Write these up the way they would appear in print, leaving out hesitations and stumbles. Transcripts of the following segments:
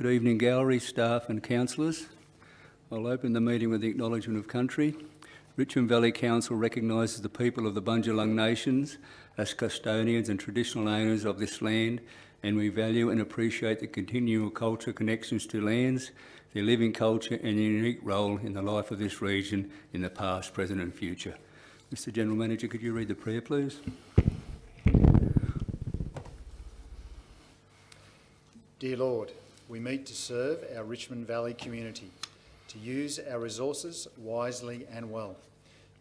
Good evening, gallery, staff and councillors. I'll open the meeting with the acknowledgement of country. Richmond Valley Council recognises the people of the Bundjalung Nations as custodians and traditional owners of this land, and we value and appreciate the continual cultural connections to lands, their living culture and their unique role in the life of this region in the past, present and future. Mr General Manager, could you read the prayer, please? Dear Lord, we meet to serve our Richmond Valley community, to use our resources wisely and well,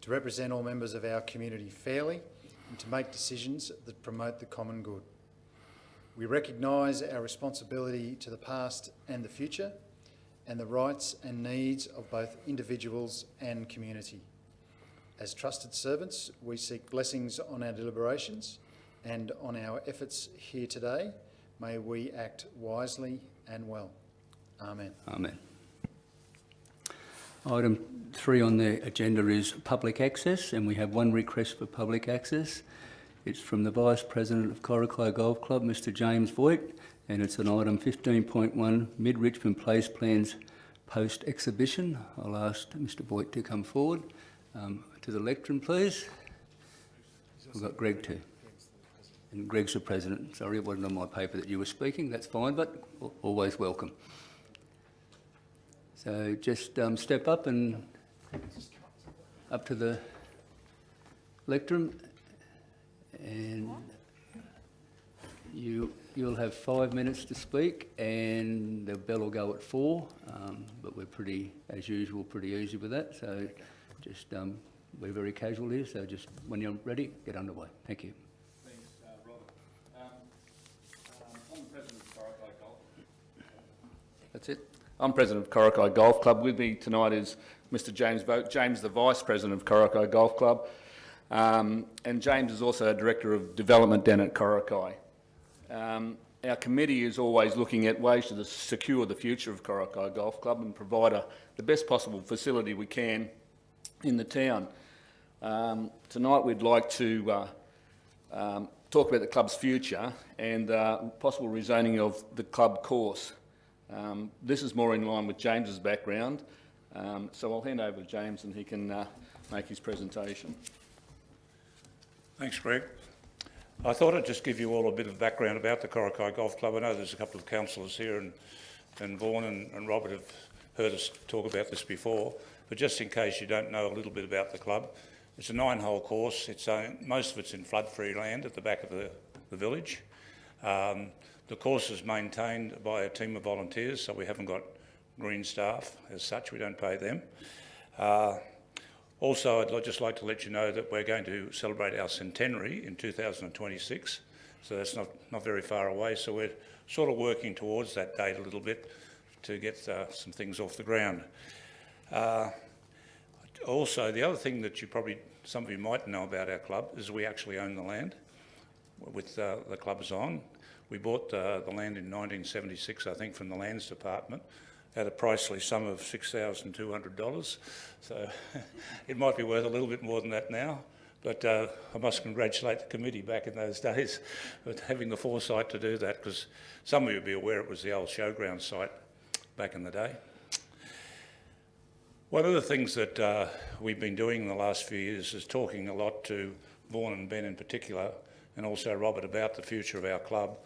to represent all members of our community fairly, and to make decisions that promote the common good. We recognise our responsibility to the past and the future, and the rights and needs of both individuals and community. As trusted servants, we seek blessings on our deliberations and on our efforts here today. May we act wisely and well. Amen. Amen. Item 3 on the agenda is public access, and we have one request for public access. It's from the Vice President of Corocai Golf Club, Mr James Voigt, and it's an item 15.1, Mid-Richmond Place Plans Post-Exhibition. I'll ask Mr Voigt to come forward to the lectern, please. We've got Greg too. And Greg's the President. Sorry, it wasn't on my paper that you were speaking. That's fine, but always welcome. So just step up and up to the lectern, and you'll have 5 minutes to speak, and the bell will go at 4. But we're pretty, as usual, pretty easy with that. So just we're very casual here. So just when you're ready, get underway. Thank you. That's it. I'm President of Corocai Golf Club. With me tonight is Mr James Voigt. James, the Vice President of Corocai Golf Club. And James is also a Director of Development down at Corocai. Our committee is always looking at ways to secure the future of Corocai Golf Club and provide the best possible facility we can in the town. Tonight we'd like to talk about the club's future and possible rezoning of the club course. This is more in line with James's background, so I'll hand over to James and he can make his presentation. Thanks, Greg. I thought I'd just give you all a bit of background about the Corocai Golf Club. I know there's a couple of councillors here and Vaughan and Robert have heard us talk about this before, but just in case you don't know a little bit about the club, it's a 9-hole course. Most of it's in flood-free land at the back of the village. The course is maintained by a team of volunteers, so we haven't got green staff as such. We don't pay them. Also, I'd just like to let you know that we're going to celebrate our centenary in 2026, so that's not very far away. So we're sort of working towards that date a little bit to get some things off the ground. Also, the other thing that some of you might know about our club is we actually own the land with the club is on. We bought the land in 1976, I think, from the Lands Department at a pricely sum of $6,200. So it might be worth a little bit more than that now. But I must congratulate the committee back in those days for having the foresight to do that, because some of you will be aware it was the old showground site back in the day. One of the things that we've been doing in the last few years is talking a lot to Vaughan and Ben in particular, and also Robert, about the future of our club.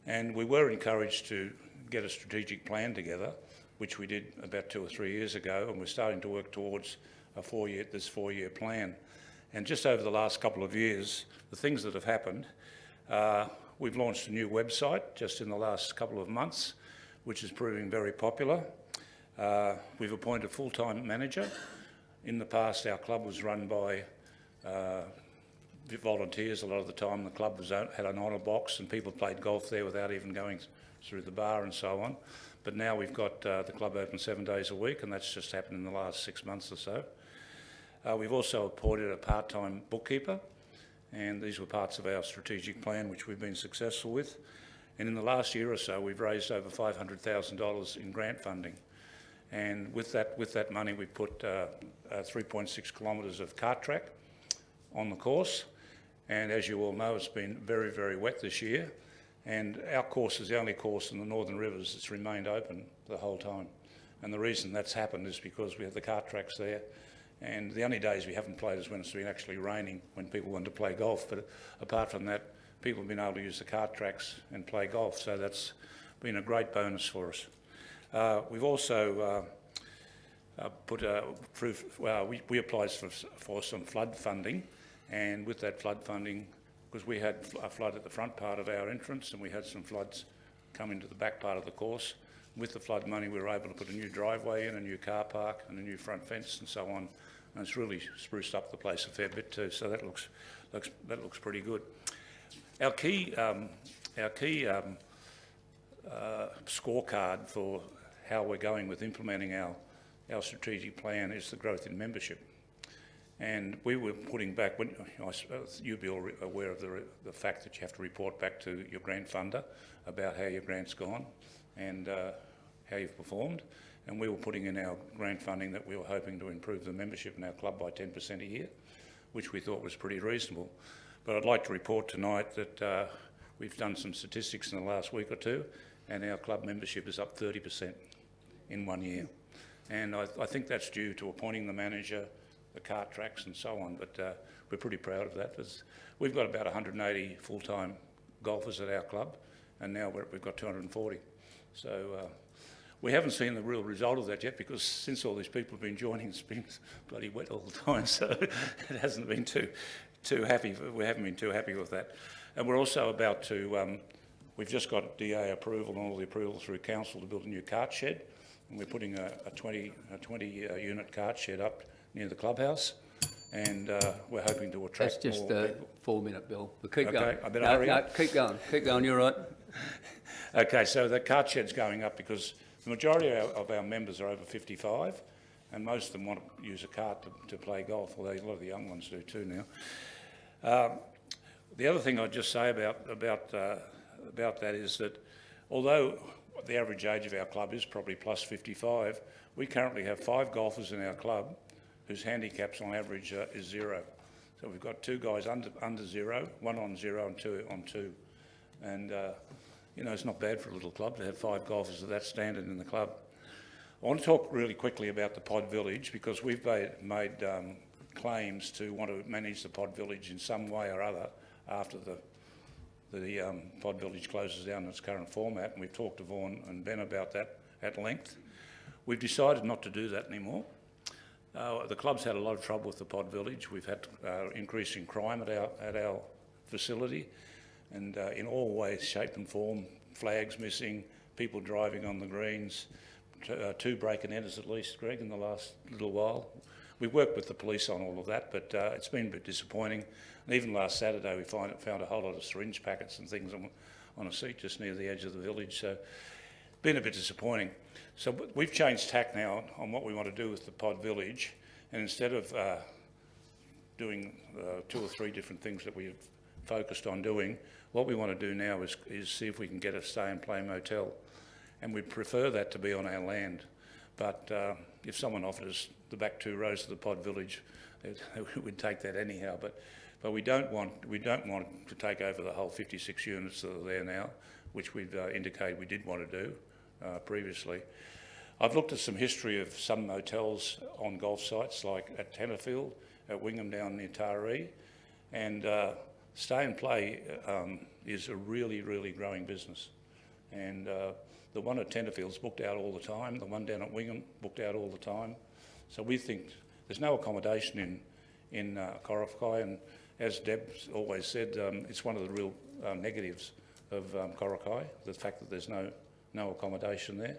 And we were encouraged to get a strategic plan together, which we did about 2 or 3 years ago, and we're starting to work towards this 4-year plan. And just over the last couple of years, the things that have happened, we've launched a new website just in the last couple of months, which is proving very popular. We've appointed a full-time manager. In the past, our club was run by volunteers. A lot of the time the club had an honour box and people played golf there without even going through the bar and so on. But now we've got the club open 7 days a week, and that's just happened in the last 6 months or so. We've also appointed a part-time bookkeeper, and these were parts of our strategic plan which we've been successful with. And in the last year or so we've raised over $500,000 in grant funding. And with that money we put 3.6 kilometres of kart track on the course. And as you all know, it's been very, very wet this year. And our course is the only course in the Northern Rivers that's remained open the whole time. And the reason that's happened is because we have the kart tracks there. And the only days we haven't played is when it's been actually raining, when people want to play golf. But apart from that, people have been able to use the kart tracks and play golf. So that's been a great bonus for us. We've also we applied for some flood funding. And with that flood funding, because we had a flood at the front part of our entrance and we had some floods come into the back part of the course. With the flood money, we were able to put a new driveway in, a new car park and a new front fence and so on. And it's really spruced up the place a fair bit too, so that looks pretty good. Our key scorecard for how we're going with implementing our strategic plan is the growth in membership. And we were putting back, you'll be all aware of the fact that you have to report back to your grant funder about how your grant's gone and how you've performed. And we were putting in our grant funding that we were hoping to improve the membership in our club by 10% a year, which we thought was pretty reasonable. But I'd like to report tonight that we've done some statistics in the last week or two, and our club membership is up 30% in 1 year. And I think that's due to appointing the manager, the kart tracks and so on, but we're pretty proud of that. We've got about 180 full-time golfers at our club, and now we've got 240. So we haven't seen the real result of that yet, because since all these people have been joining, it's been bloody wet all the time, so it hasn't been too happy. We haven't been too happy with that. And we're also about to, we've just got DA approval and all the approval through council to build a new kart shed, and we're putting a 20 unit kart shed up near the clubhouse, and we're hoping to attract That's just more a people. 4-minute, Bill. But keep going. Okay, I better hurry up. Keep going, you're right. Okay, so the kart shed's going up because the majority of our members are over 55, and most of them want to use a kart to play golf, although a lot of the young ones do too now. The other thing I'd just say about that is that although the average age of our club is probably plus 55, we currently have 5 golfers in our club whose handicaps on average is 0. So we've got 2 guys under 0, 1 on 0 and 2 on 2. And, you know, it's not bad for a little club to have 5 golfers of that standard in the club. I want to talk really quickly about the Pod Village, because we've made claims to want to manage the Pod Village in some way or other after the Pod Village closes down in its current format, and we've talked to Vaughan and Ben about that at length. We've decided not to do that anymore. The club's had a lot of trouble with the Pod Village. We've had increasing crime at our facility, and in all ways, shape and form, flags missing, people driving on the greens, 2 break-and-enters at least, Greg, in the last little while. We've worked with the police on all of that, but it's been a bit disappointing. And even last Saturday, we found a whole lot of syringe packets and things on a seat just near the edge of the village. So, been a bit disappointing. So we've changed tack now on what we want to do with the Pod Village, and instead of doing 2 or 3 different things that we've focused on doing, what we want to do now is see if we can get a stay-and-play motel, and we'd prefer that to be on our land. But if someone offered us the back 2 rows of the Pod Village, we'd take that anyhow. But we don't want to take over the whole 56 units that are there now, which we've indicated we did want to do previously. I've looked at some history of some motels on golf sites, like at Tenterfield, at Wingham down near Taree, and stay and play is a really, really growing business. And the one at Tenterfield's booked out all the time, the one down at Wingham booked out all the time. So we think there's no accommodation in Corofai, and as Deb's always said, it's one of the real negatives of Corofai, the fact that there's no accommodation there.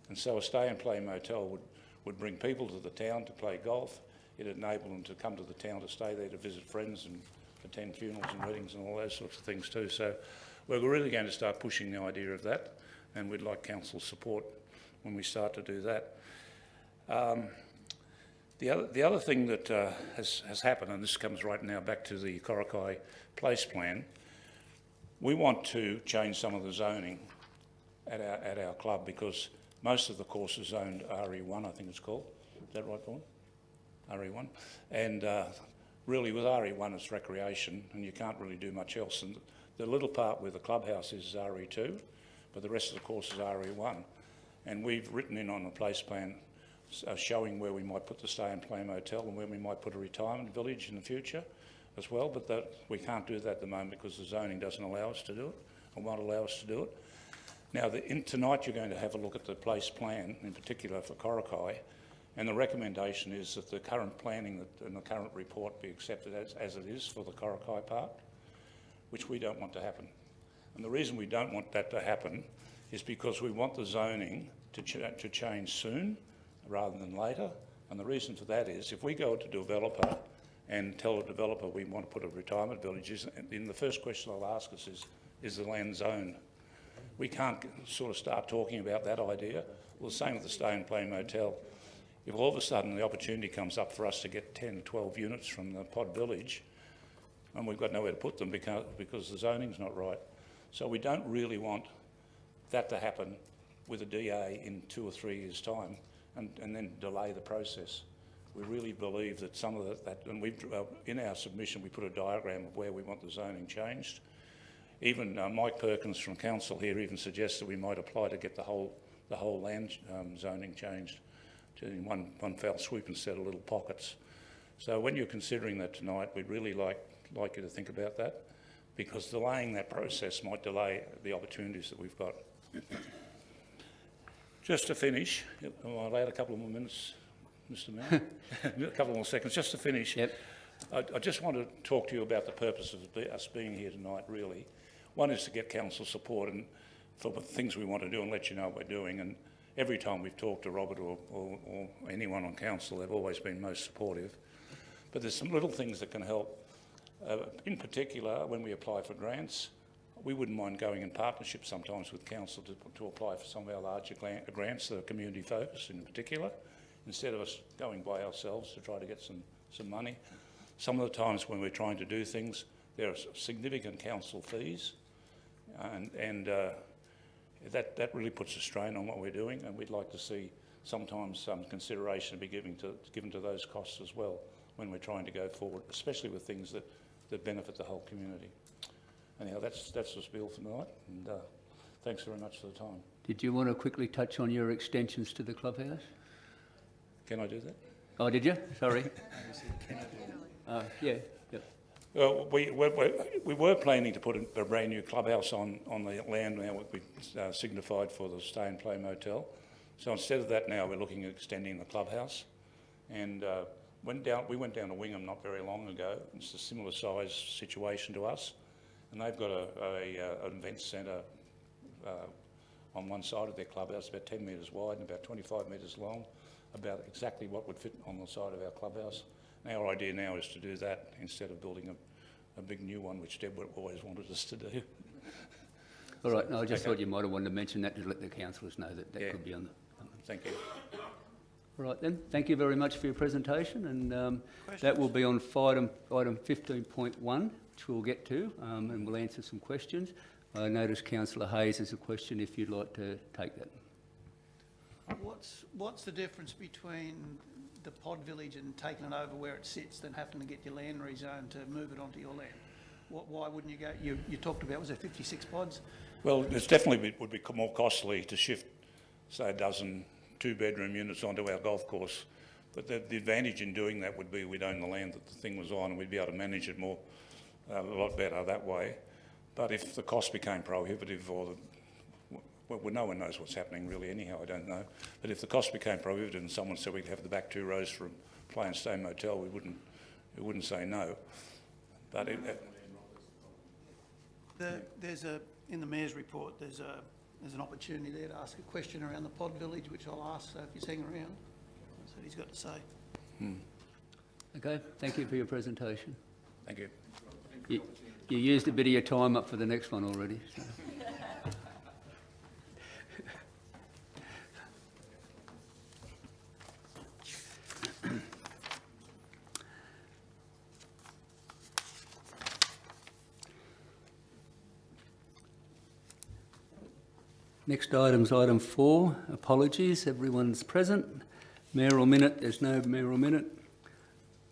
And so a stay-and-play motel would bring people to the town to play golf. It'd enable them to come to the town to stay there to visit friends and attend funerals and weddings and all those sorts of things too. So we're really going to start pushing the idea of that, and we'd like council's support when we start to do that. The other thing that has happened, and this comes right now back to the Corofai Place plan, we want to change some of the zoning at our club, because most of the course is zoned RE1, I think it's called. Is that right, Vaughan? RE1. And really with RE1 it's recreation, and you can't really do much else. And The little part where the clubhouse is RE2, but the rest of the course is RE1. And we've written in on the place plan showing where we might put the stay and play motel and where we might put a retirement village in the future as well, but we can't do that at the moment because the zoning doesn't allow us to do it, or won't allow us to do it. Now, tonight you're going to have a look at the place plan, in particular for Coraki, and the recommendation is that the current planning and the current report be accepted as it is for the Coraki part, which we don't want to happen. And the reason we don't want that to happen is because we want the zoning to change soon rather than later. And the reason for that is if we go to a developer and tell a developer we want to put a retirement village, then the first question they'll ask us is the land zoned? We can't sort of start talking about that idea. Well, the same with the stay and play motel. If all of a sudden the opportunity comes up for us to get 10, 12 units from the pod village, and we've got nowhere to put them because the zoning's not right. So we don't really want that to happen with a DA in 2 or 3 years' time and then delay the process. We really believe that some of that, and in our submission we put a diagram of where we want the zoning changed. Even Mike Perkins from council here even suggested we might apply to get the whole land zoning changed in one fell swoop instead of little pockets. So when you're considering that tonight, we'd really like you to think about that, because delaying that process might delay the opportunities that we've got. Just to finish, am I allowed a couple of more minutes, Mr. Mayor? A couple more seconds, just to finish. Yep. I just want to talk to you about the purpose of us being here tonight, really. One is to get council support and for the things we want to do and let you know what we're doing. And every time we've talked to Robert or anyone on council, they've always been most supportive. But there's some little things that can help. In particular, when we apply for grants, we wouldn't mind going in partnership sometimes with council to apply for some of our larger grants that are community focused in particular, instead of us going by ourselves to try to get some money. Some of the times when we're trying to do things, there are significant council fees, and that really puts a strain on what we're doing, and we'd like to see sometimes some consideration be given to those costs as well when we're trying to go forward, especially with things that benefit the whole community. Anyhow, that's the spiel for tonight, and thanks very much for the time. Did you want to quickly touch on your extensions to the clubhouse? Can I do that? Oh, did you? Sorry. Yeah. Yep. Well, we were planning to put a brand new clubhouse on the land now what we signified for the stay and play motel. So instead of that now we're looking at extending the clubhouse. And we went down to Wingham not very long ago. It's a similar size situation to us. And they've got an event centre on one side of their clubhouse, about 10 metres wide and about 25 metres long, about exactly what would fit on the side of our clubhouse. And our idea now is to do that instead of building a big new one, which Deb always wanted us to do. All right, no, I just thought you might have wanted to mention that to let the councillors know that could be on the... Thank you. All right then, thank you very much for your presentation, and that will be on item 15.1, which we'll get to, and we'll answer some questions. I notice Councillor Hayes has a question if you'd like to take that. What's the difference between the pod village and taking it over where it sits than having to get your land rezoned to move it onto your land? Why wouldn't you go? You talked about, was there 56 pods? Well, it's definitely would be more costly to shift, say, a dozen 2-bedroom units onto our golf course. But the advantage in doing that would be we'd own the land that the thing was on, and we'd be able to manage it a lot better that way. But if the cost became prohibitive, well, no one knows what's happening really anyhow, I don't know. But if the cost became prohibitive and someone said we'd have the back 2 rows for a play and stay motel, we wouldn't say no. But in the Mayor's report, there's an opportunity there to ask a question around the pod village, which I'll ask, so if he's hanging around, that's what he's got to say. Okay, thank you for your presentation. Thank you. You used a bit of your time up for the next one already. So. Next item's item 4, apologies, everyone's present. Mayoral minute, there's no mayoral minute.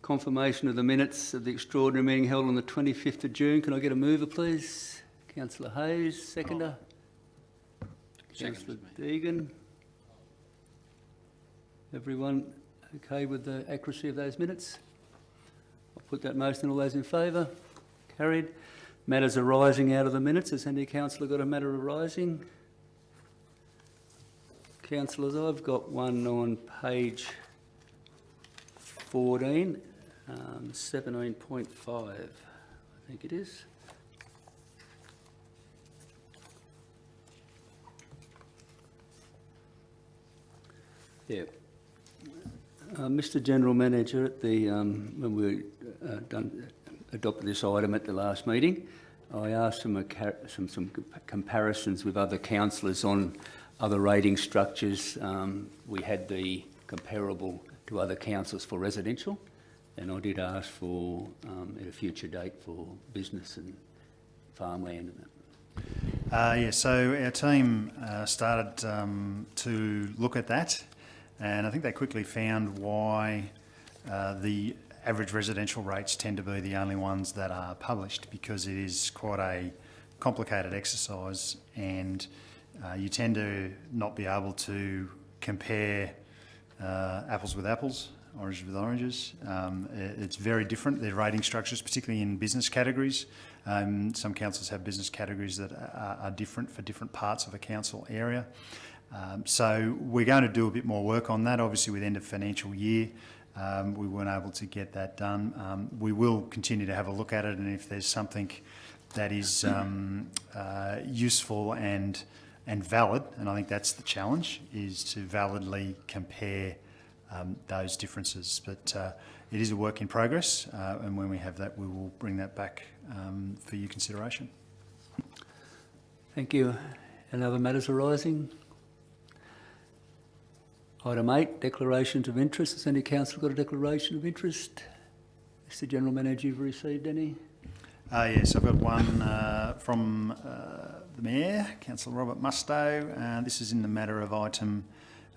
Confirmation of the minutes of the extraordinary meeting held on the 25th of June. Can I get a mover, please? Councillor Hayes, seconder. Councillor Deegan. Everyone okay with the accuracy of those minutes? I'll put that motion. All those in favour? Carried. Matters arising out of the minutes. Has any councillor got a matter arising? Councillors, I've got one on page 14, 17.5, I think it is. Yeah. Mr. General Manager, at the when we adopted this item at the last meeting, I asked some comparisons with other councillors on other rating structures. We had the comparable to other councils for residential, and I did ask for at a future date for business and farmland and that. Yeah, so our team started to look at that, and I think they quickly found why the average residential rates tend to be the only ones that are published, because it is quite a complicated exercise, and you tend to not be able to compare apples with apples, oranges with oranges. It's very different, their rating structures, particularly in business categories. Some councils have business categories that are different for different parts of a council area. So we're going to do a bit more work on that. Obviously, with end of financial year, we weren't able to get that done. We will continue to have a look at it, and if there's something that is useful and valid, and I think that's the challenge, is to validly compare those differences. But it is a work in progress, and when we have that, we will bring that back for your consideration. Thank you. Any other matters arising? Item 8, declarations of interest. Has any council got a declaration of interest? Mr. General Manager, you've received any? Yes, I've got one from the Mayor, Councillor Robert Mustoe. This is in the matter of item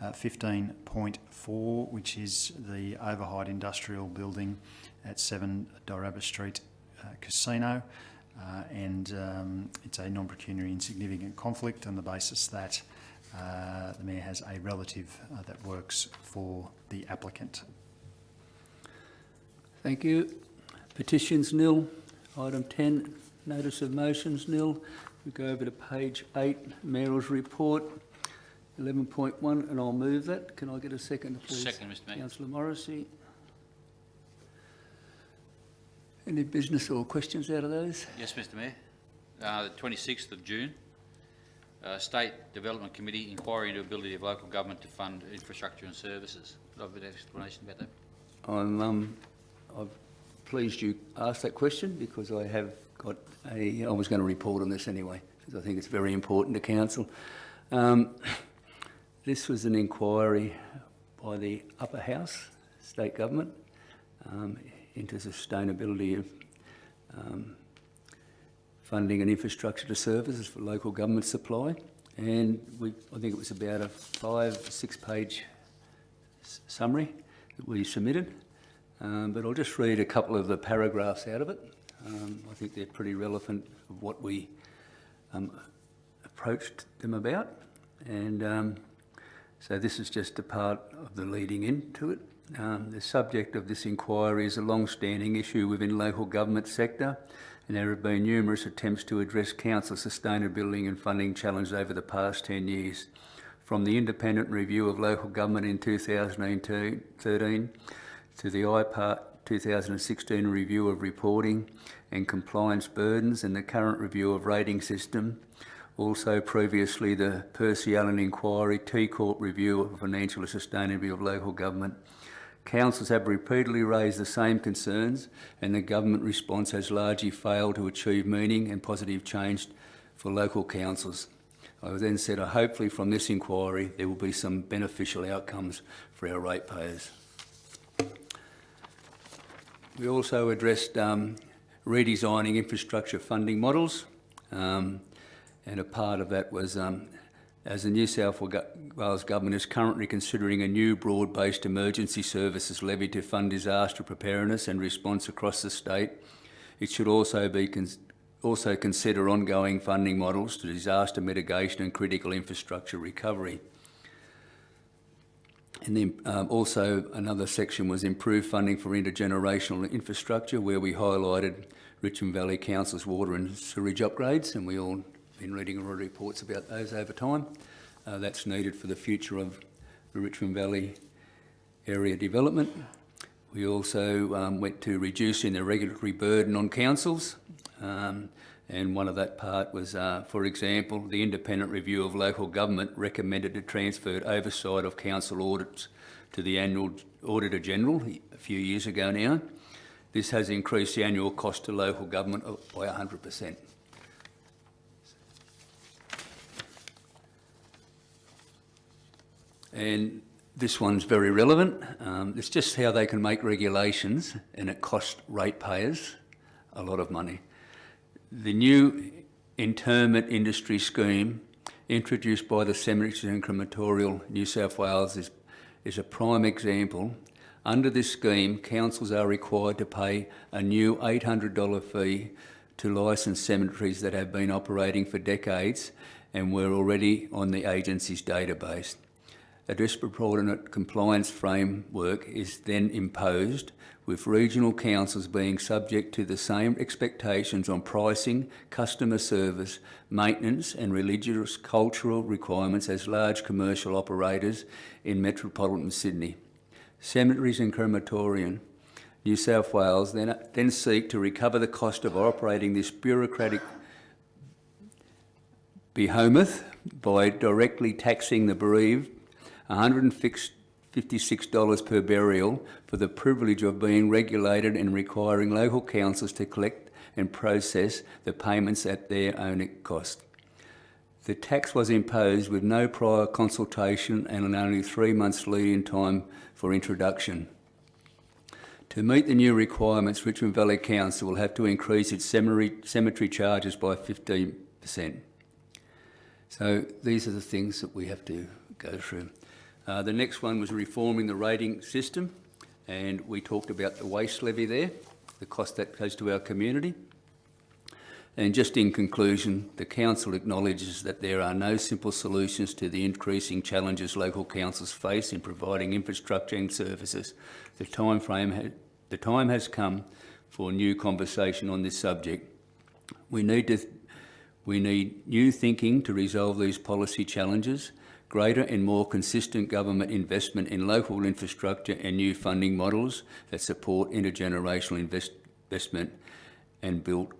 15.4, which is the overheight industrial building at 7 Doraba Street Casino. And it's a non-pecuniary insignificant conflict on the basis that the Mayor has a relative that works for the applicant. Thank you. Petitions nil. Item 10, notice of motions nil. We go over to page 8, Mayor's report, 11.1, and I'll move that. Can I get a second, please? Second, Mr. Mayor. Councillor Morrissey. Any business or questions out of those? Yes, Mr. Mayor. The 26th of June, State Development Committee inquiry into ability of local government to fund infrastructure and services. Could I have a bit of explanation about that? I'm pleased you asked that question, because I have got I was going to report on this anyway, because I think it's very important to council. This was an inquiry by the upper house, state government, into sustainability of funding and infrastructure to services for local government supply, and I think it was about a 5-6 page summary that we submitted. But I'll just read a couple of the paragraphs out of it. I think they're pretty relevant of what we approached them about. And so this is just a part of the leading into it. The subject of this inquiry is a long-standing issue within local government sector, and there have been numerous attempts to address council sustainability and funding challenges over the past 10 years. From the independent review of local government in 2013 to the IPART 2016 review of reporting and compliance burdens and the current review of rating system. Also previously the Percy Allen inquiry, T-Corp review of financial sustainability of local government. Councils have repeatedly raised the same concerns, and the government response has largely failed to achieve meaning and positive change for local councils. I then said, hopefully from this inquiry there will be some beneficial outcomes for our ratepayers. We also addressed redesigning infrastructure funding models, and a part of that was as the New South Wales Government is currently considering a new broad-based emergency services levy to fund disaster preparedness and response across the state, it should also be also consider ongoing funding models to disaster mitigation and critical infrastructure recovery. And then also another section was improved funding for intergenerational infrastructure, where we highlighted Richmond Valley Council's water and sewerage upgrades, and we all been reading all the reports about those over time. That's needed for the future of the Richmond Valley area development. We also went to reducing the regulatory burden on councils, and one of that part was, for example, the independent review of local government recommended to transfer oversight of council audits to the annual Auditor General a few years ago now. This has increased the annual cost to local government by 100%. And this one's very relevant. It's just how they can make regulations, and it costs ratepayers a lot of money. The new interment industry scheme introduced by the Cemeteries and Crematorial New South Wales is a prime example. Under this scheme, councils are required to pay a new $800 fee to licensed cemeteries that have been operating for decades and were already on the agency's database. A disproportionate compliance framework is then imposed, with regional councils being subject to the same expectations on pricing, customer service, maintenance and religious cultural requirements as large commercial operators in metropolitan Sydney. Cemeteries and Crematorium New South Wales then seek to recover the cost of operating this bureaucratic behemoth by directly taxing the bereaved $156 per burial for the privilege of being regulated and requiring local councils to collect and process the payments at their own cost. The tax was imposed with no prior consultation and only 3 months lead-in time for introduction. To meet the new requirements, Richmond Valley Council will have to increase its cemetery charges by 15%. So these are the things that we have to go through. The next one was reforming the rating system, and we talked about the waste levy there, the cost that goes to our community. And just in conclusion, the Council acknowledges that there are no simple solutions to the increasing challenges local councils face in providing infrastructure and services. The time has come for new conversation on this subject. We need new thinking to resolve these policy challenges, greater and more consistent government investment in local infrastructure and new funding models that support intergenerational investment and build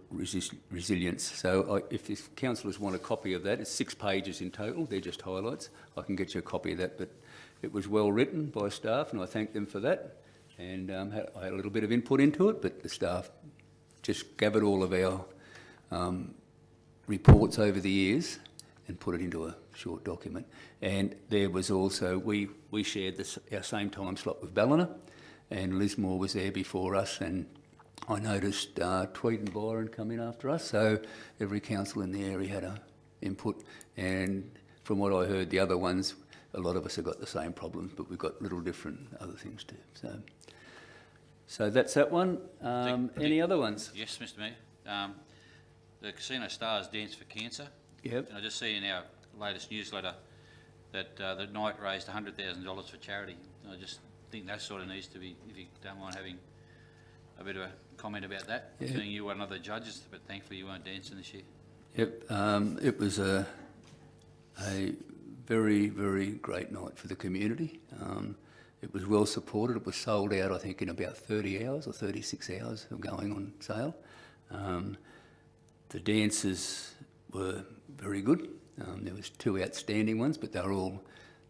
resilience. So if councillors want a copy of that, it's 6 pages in total, they're just highlights. I can get you a copy of that, but it was well written by staff and I thank them for that. And I had a little bit of input into it, but the staff just gathered all of our reports over the years and put it into a short document. And there was also, we shared our same time slot with Ballina, and Liz Moore was there before us, and I noticed Tweed and Byron come in after us, so every council in the area had an input, and from what I heard, the other ones, a lot of us have got the same problems, but we've got little different other things too. So that's that one. Any other ones? Yes, Mr Mayor. The Casino Stars Dance for Cancer. Yep. And I just see in our latest newsletter that the night raised $100,000 for charity. I just think that sort of needs to be, if you don't mind having a bit of a comment about that. Yeah. Being you were one of the judges, but thankfully you weren't dancing this year. Yep, it was a very, very great night for the community. It was well supported. It was sold out, I think, in about 30 hours or 36 hours of going on sale. The dances were very good. There was 2 outstanding ones, but they were all,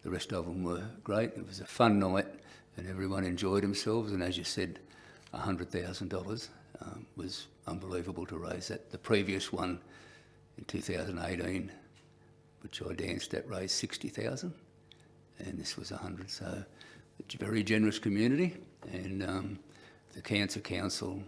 the rest of them were great. It was a fun night and everyone enjoyed themselves, and as you said, $100,000 was unbelievable to raise that. The previous one in 2018, which I danced at, raised 60,000, and this was 100. So it's a very generous community, and the Cancer Council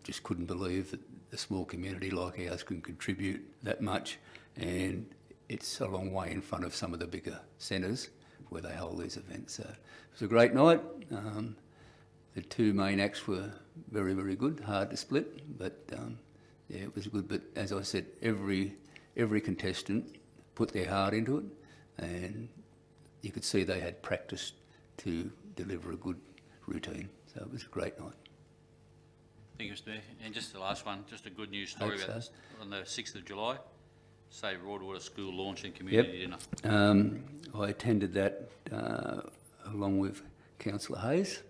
just couldn't believe that a small community like ours can contribute that much, and it's a long way in front of some of the bigger centres where they hold these events. So it was a great night. The 2 main acts were very, very good, hard to split, but yeah, it was good. But as I said, every contestant put their heart into it, and you could see they had practiced to deliver a good routine. So it was a great night. Thank you, Mr Mayor. And just the last one, just a good news story Hope about so. this. On the 6th of July, Save Broadwater School launch and community dinner. I attended that along with Councillor Hayes.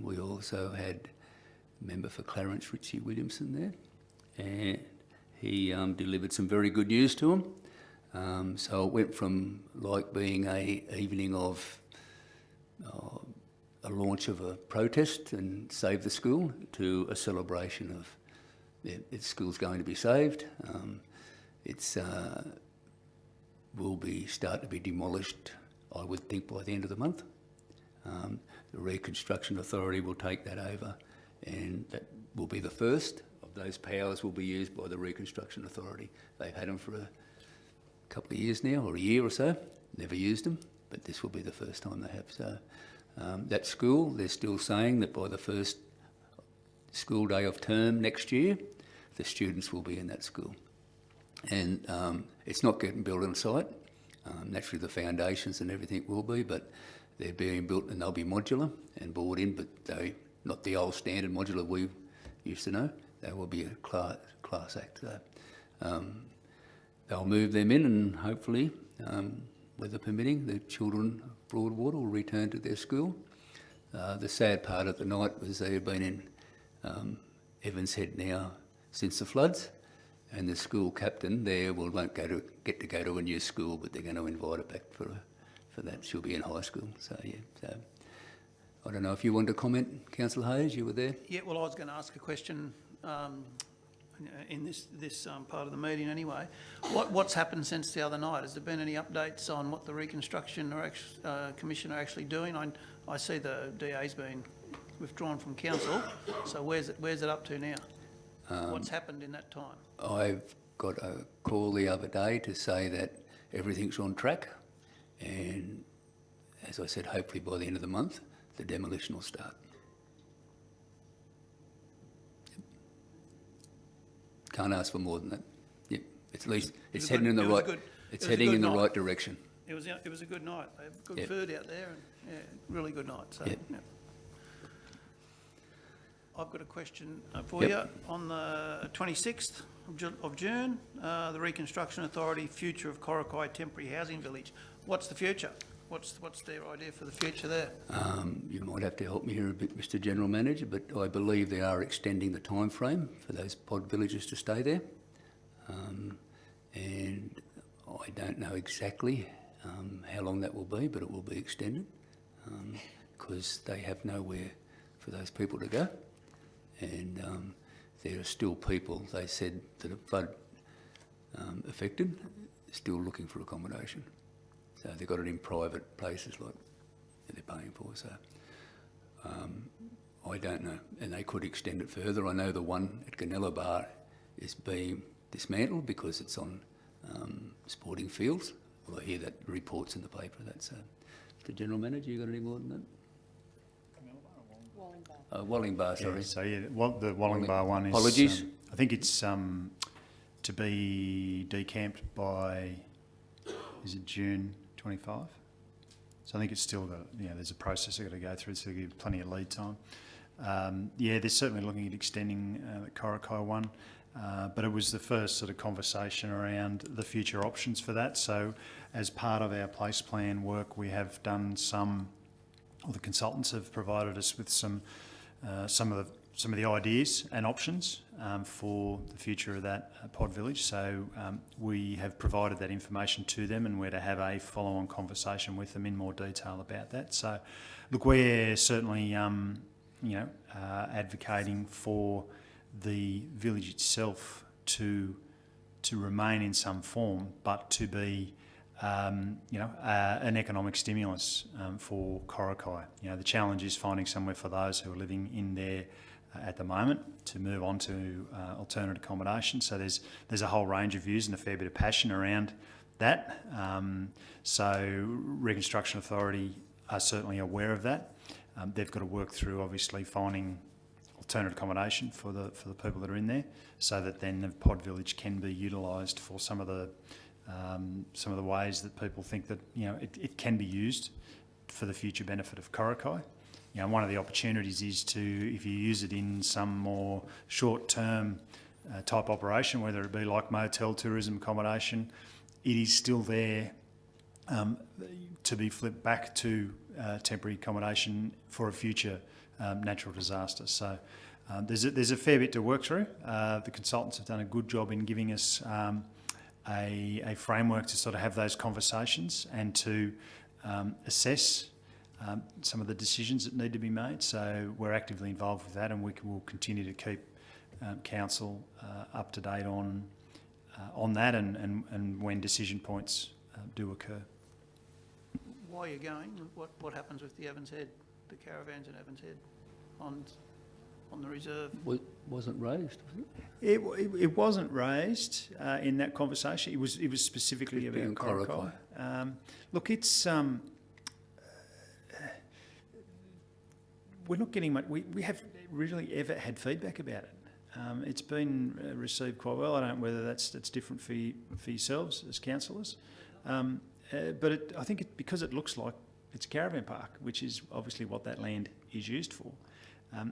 We also had a member for Clarence, Richie Williamson, there, and he delivered some very good news to him. So it went from like being a evening of a launch of a protest and save the school to a celebration of the school's going to be saved. It's will be start to be demolished, I would think, by the end of the month. The Reconstruction Authority will take that over, and that will be the first of those powers will be used by the Reconstruction Authority. They've had them for a couple of years now, or a year or so, never used them, but this will be the first time they have. So that school, they're still saying that by the first school day of term next year, the students will be in that school. And it's not getting built on site. Naturally the foundations and everything will be, but they're being built and they'll be modular and bored in, but they not the old standard modular we used to know. They will be a class act. So, they'll move them in, and hopefully, weather permitting, the children of Broadwater will return to their school. The sad part of the night was they had been in Evans Head now since the floods, and the school captain there won't get to go to a new school, but they're going to invite her back for that. She'll be in high school. So yeah. So I don't know if you want to comment, Councillor Hayes. You were there. Yeah, well, I was going to ask a question in this part of the meeting anyway. What's happened since the other night? Has there been any updates on what the Reconstruction Commission are actually doing? I see the DA's been withdrawn from council, so where's it up to now? What's happened in that time? I've got a call the other day to say that everything's on track, and as I said, hopefully by the end of the month, the demolition will start. Yep. Can't ask for more than that. Yep. It's at least it's heading in the right. It's heading in the right direction. It was a good night. They have good Yep. food out there, and yeah, really good night. So. Yep. Yeah. I've got a question for Yep. you. On the 26th of June, the Reconstruction Authority future of Corocai Temporary Housing Village. What's the future? What's their idea for the future there? You might have to help me here a bit, Mr. General Manager, but I believe they are extending the time frame for those pod villages to stay there, and I don't know exactly how long that will be, but it will be extended because they have nowhere for those people to go. And there are still people, they said, that are flood affected, still looking for accommodation. So they've got it in private places like that they're paying for. So I don't know, and they could extend it further. I know the one at Canella Bar is being dismantled because it's on sporting fields. Well, I hear that reports in the paper. That's the General Manager. You got any more than that? Wallingbar, sorry. Yeah, so yeah, the Wallingbar one is. Apologies. I think it's to be decamped by, is it June 25? So I think it's still there's a process they've got to go through, so they give plenty of lead time. Yeah, they're certainly looking at extending the Corocai one, but it was the first sort of conversation around the future options for that. So as part of our place plan work, we have done the consultants have provided us with some of the ideas and options for the future of that pod village. So we have provided that information to them, and we're to have a follow-on conversation with them in more detail about that. So, look, we're certainly advocating for the village itself to remain in some form, but to be an economic stimulus for Corocai. The challenge is finding somewhere for those who are living in there at the moment to move on to alternate accommodation. So there's a whole range of views and a fair bit of passion around that. So Reconstruction Authority are certainly aware of that. They've got to work through, obviously, finding alternate accommodation for the people that are in there, so that then the pod village can be utilised for some of the ways that people think that it can be used for the future benefit of Corokai. One of the opportunities is to, if you use it in some more short-term type operation, whether it be like motel tourism accommodation, it is still there to be flipped back to temporary accommodation for a future natural disaster. So there's a fair bit to work through. The consultants have done a good job in giving us a framework to sort of have those conversations and to assess some of the decisions that need to be made. So we're actively involved with that, and we will continue to keep council up to date on that and when decision points do occur. While you're going, what happens with the Evans Head, the caravans in Evans Head on the reserve? Wasn't raised, was it? It wasn't raised in that conversation. It was specifically about Corokai. Look, it's we're not getting much. We have really ever had feedback about it. It's been received quite well. I don't know whether that's different for yourselves as councillors, but I think because it looks like it's a caravan park, which is obviously what that land is used for.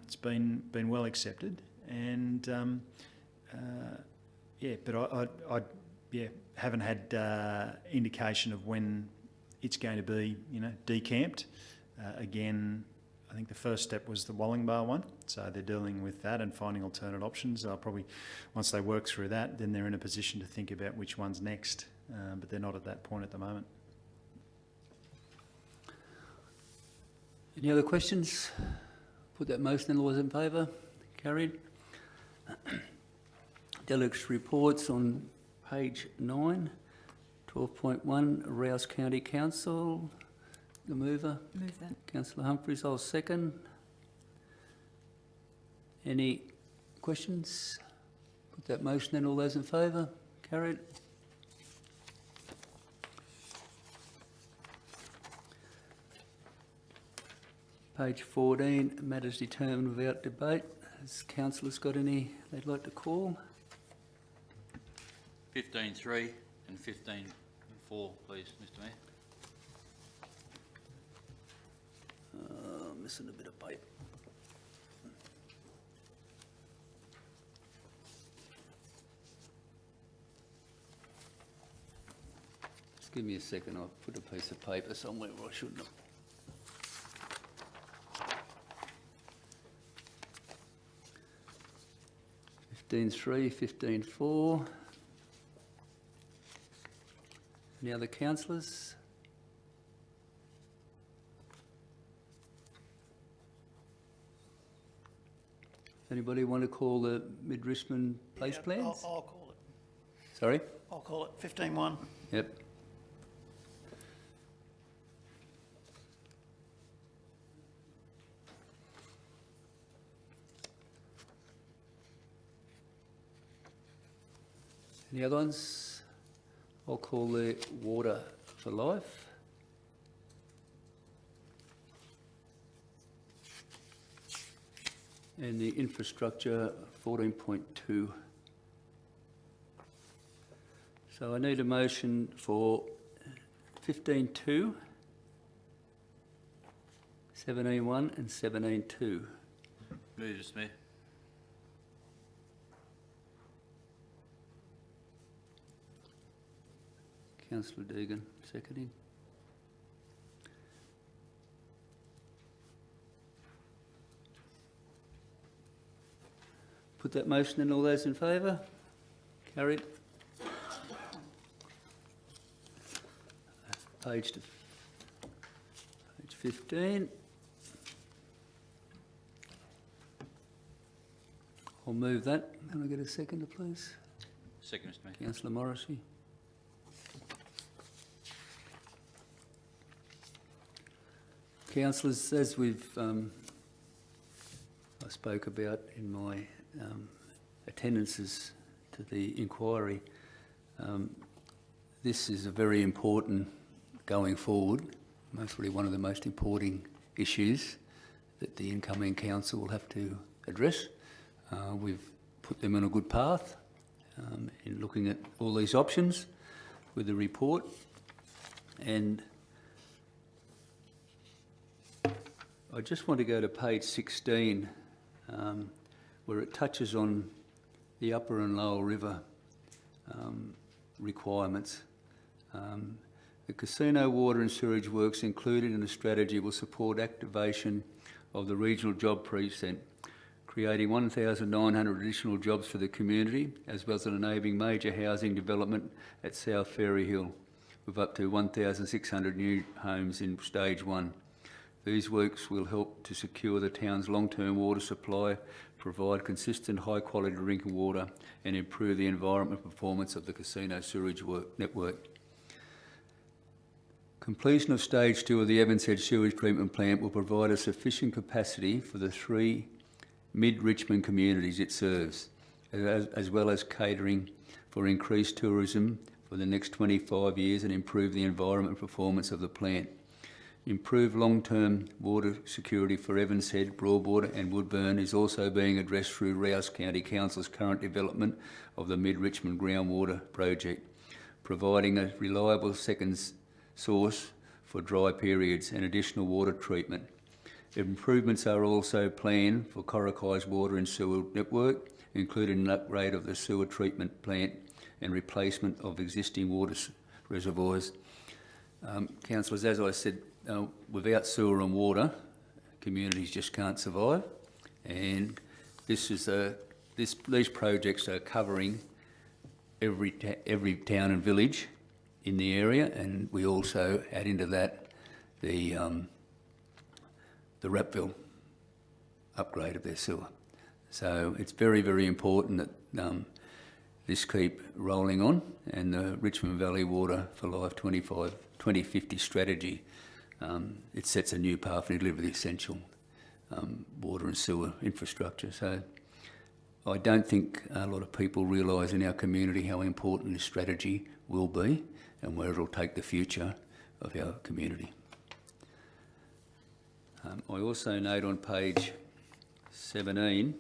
It's been well accepted, and but I haven't had indication of when it's going to be decamped. Again, I think the first step was the Wallingbar one, so they're dealing with that and finding alternate options. They'll probably, once they work through that, then they're in a position to think about which one's next, but they're not at that point at the moment. Any other questions? Put that motion, all those in favour? Carried. Delegates' reports on page 9. 12.1, Rouse County Council. The mover? Move that. Councillor Humphries, I'll second. Any questions? Put that motion in, all those in favour? Carried. Page 14, matters determined without debate. Has councillors got any they'd like to call? 15.3 and 15.4, please, Mr Mayor. Missing a bit of paper. Just give me a second, I'll put a piece of paper somewhere where I shouldn't have. (15.3), 15.4. Any other councillors? Anybody want to call the Mid-Richmond Place plans? I'll call it. Sorry? I'll call it 15.1. Yep. Any other ones? I'll call the Water for Life. And the infrastructure, 14.2. So I need a motion for 15.2, 17.1 and 17.2. Move, Mr Mayor. Councillor Deegan, seconding. Put that motion in, all those in favour? Carried. Page 15. I'll move that. Can I get a seconder, please? Second, Mr Mayor. Councillor Morrissey. Councillors, as we've I spoke about in my attendances to the inquiry, this is a very important going forward, mostly one of the most important issues that the incoming council will have to address. We've put them on a good path in looking at all these options with the report. And I just want to go to page 16, where it touches on the upper and lower river requirements. The casino water and sewerage works included in the strategy will support activation of the regional job precinct, creating 1,900 additional jobs for the community, as well as enabling major housing development at South Ferry Hill, with up to 1,600 new homes in stage 1. These works will help to secure the town's long-term water supply, provide consistent high-quality drinking water and improve the environment performance of the casino sewerage network. Completion of stage 2 of the Evans Head sewage treatment plant will provide a sufficient capacity for the 3 mid-Richmond communities it serves, as well as catering for increased tourism for the next 25 years and improve the environment performance of the plant. Improved long-term water security for Evans Head, Broadwater and Woodburn is also being addressed through Rouse County Council's current development of the Mid-Richmond Groundwater Project, providing a reliable second source for dry periods and additional water treatment. Improvements are also planned for Coracai's water and sewer network, including an upgrade of the sewer treatment plant and replacement of existing water reservoirs. Councillors, as I said, without sewer and water, communities just can't survive, and these projects are covering every town and village in the area, and we also add into that the Rapville upgrade of their sewer. So it's very, very important that this keep rolling on, and the Richmond Valley Water for Life 2050 strategy, it sets a new path to deliver the essential water and sewer infrastructure. So I don't think a lot of people realise in our community how important this strategy will be and where it'll take the future of our community. I also note on page 17,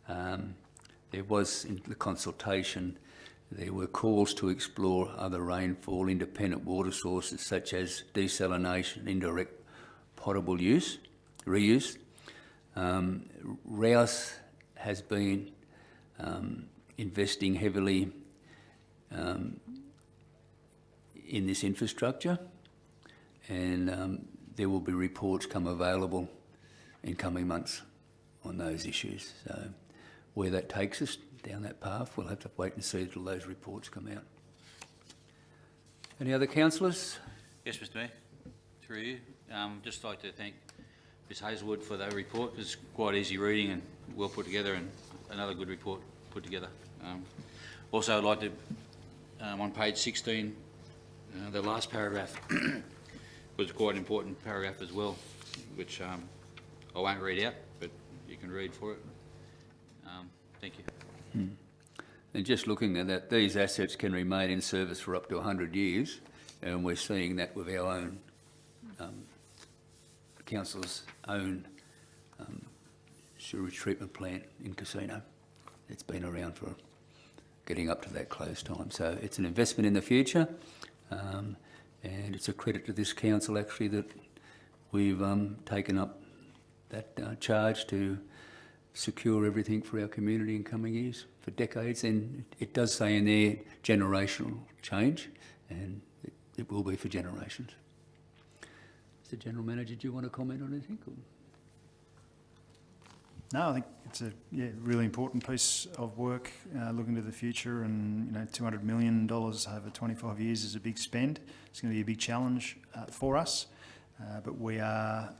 there was in the consultation, there were calls to explore other rainfall independent water sources such as desalination, indirect potable reuse. Rouse has been investing heavily in this infrastructure, and there will be reports come available in coming months on those issues. So where that takes us down that path, we'll have to wait and see until those reports come out. Any other councillors? Yes, Mr Mayor, through you. Just like to thank Ms Hazelwood for that report. It was quite easy reading and well put together, and another good report put together. Also, I'd like to, on page 16, the last paragraph was quite an important paragraph as well, which I won't read out, but you can read for it. Thank you. And just looking at that, these assets can remain in service for up to 100 years, and we're seeing that with our own council's own sewage treatment plant in Casino. It's been around for getting up to that close time. So it's an investment in the future, and it's a credit to this council actually that we've taken up that charge to secure everything for our community in coming years, for decades. And it does say in there generational change, and it will be for generations. Mr. General Manager, do you want to comment on anything? Or? No, I think it's a really important piece of work looking to the future, and $200 million over 25 years is a big spend. It's going to be a big challenge for us, but we are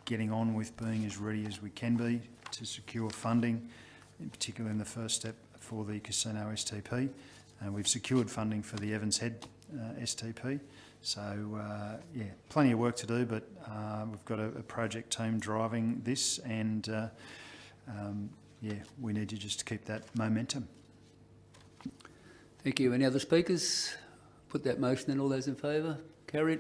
getting on with being as ready as we can be to secure funding, in particular in the first step for the Casino STP. We've secured funding for the Evans Head STP. So, plenty of work to do, but we've got a project team driving this, and we need to just keep that momentum. Thank you. Any other speakers? Put that motion in. All those in favour? Carried.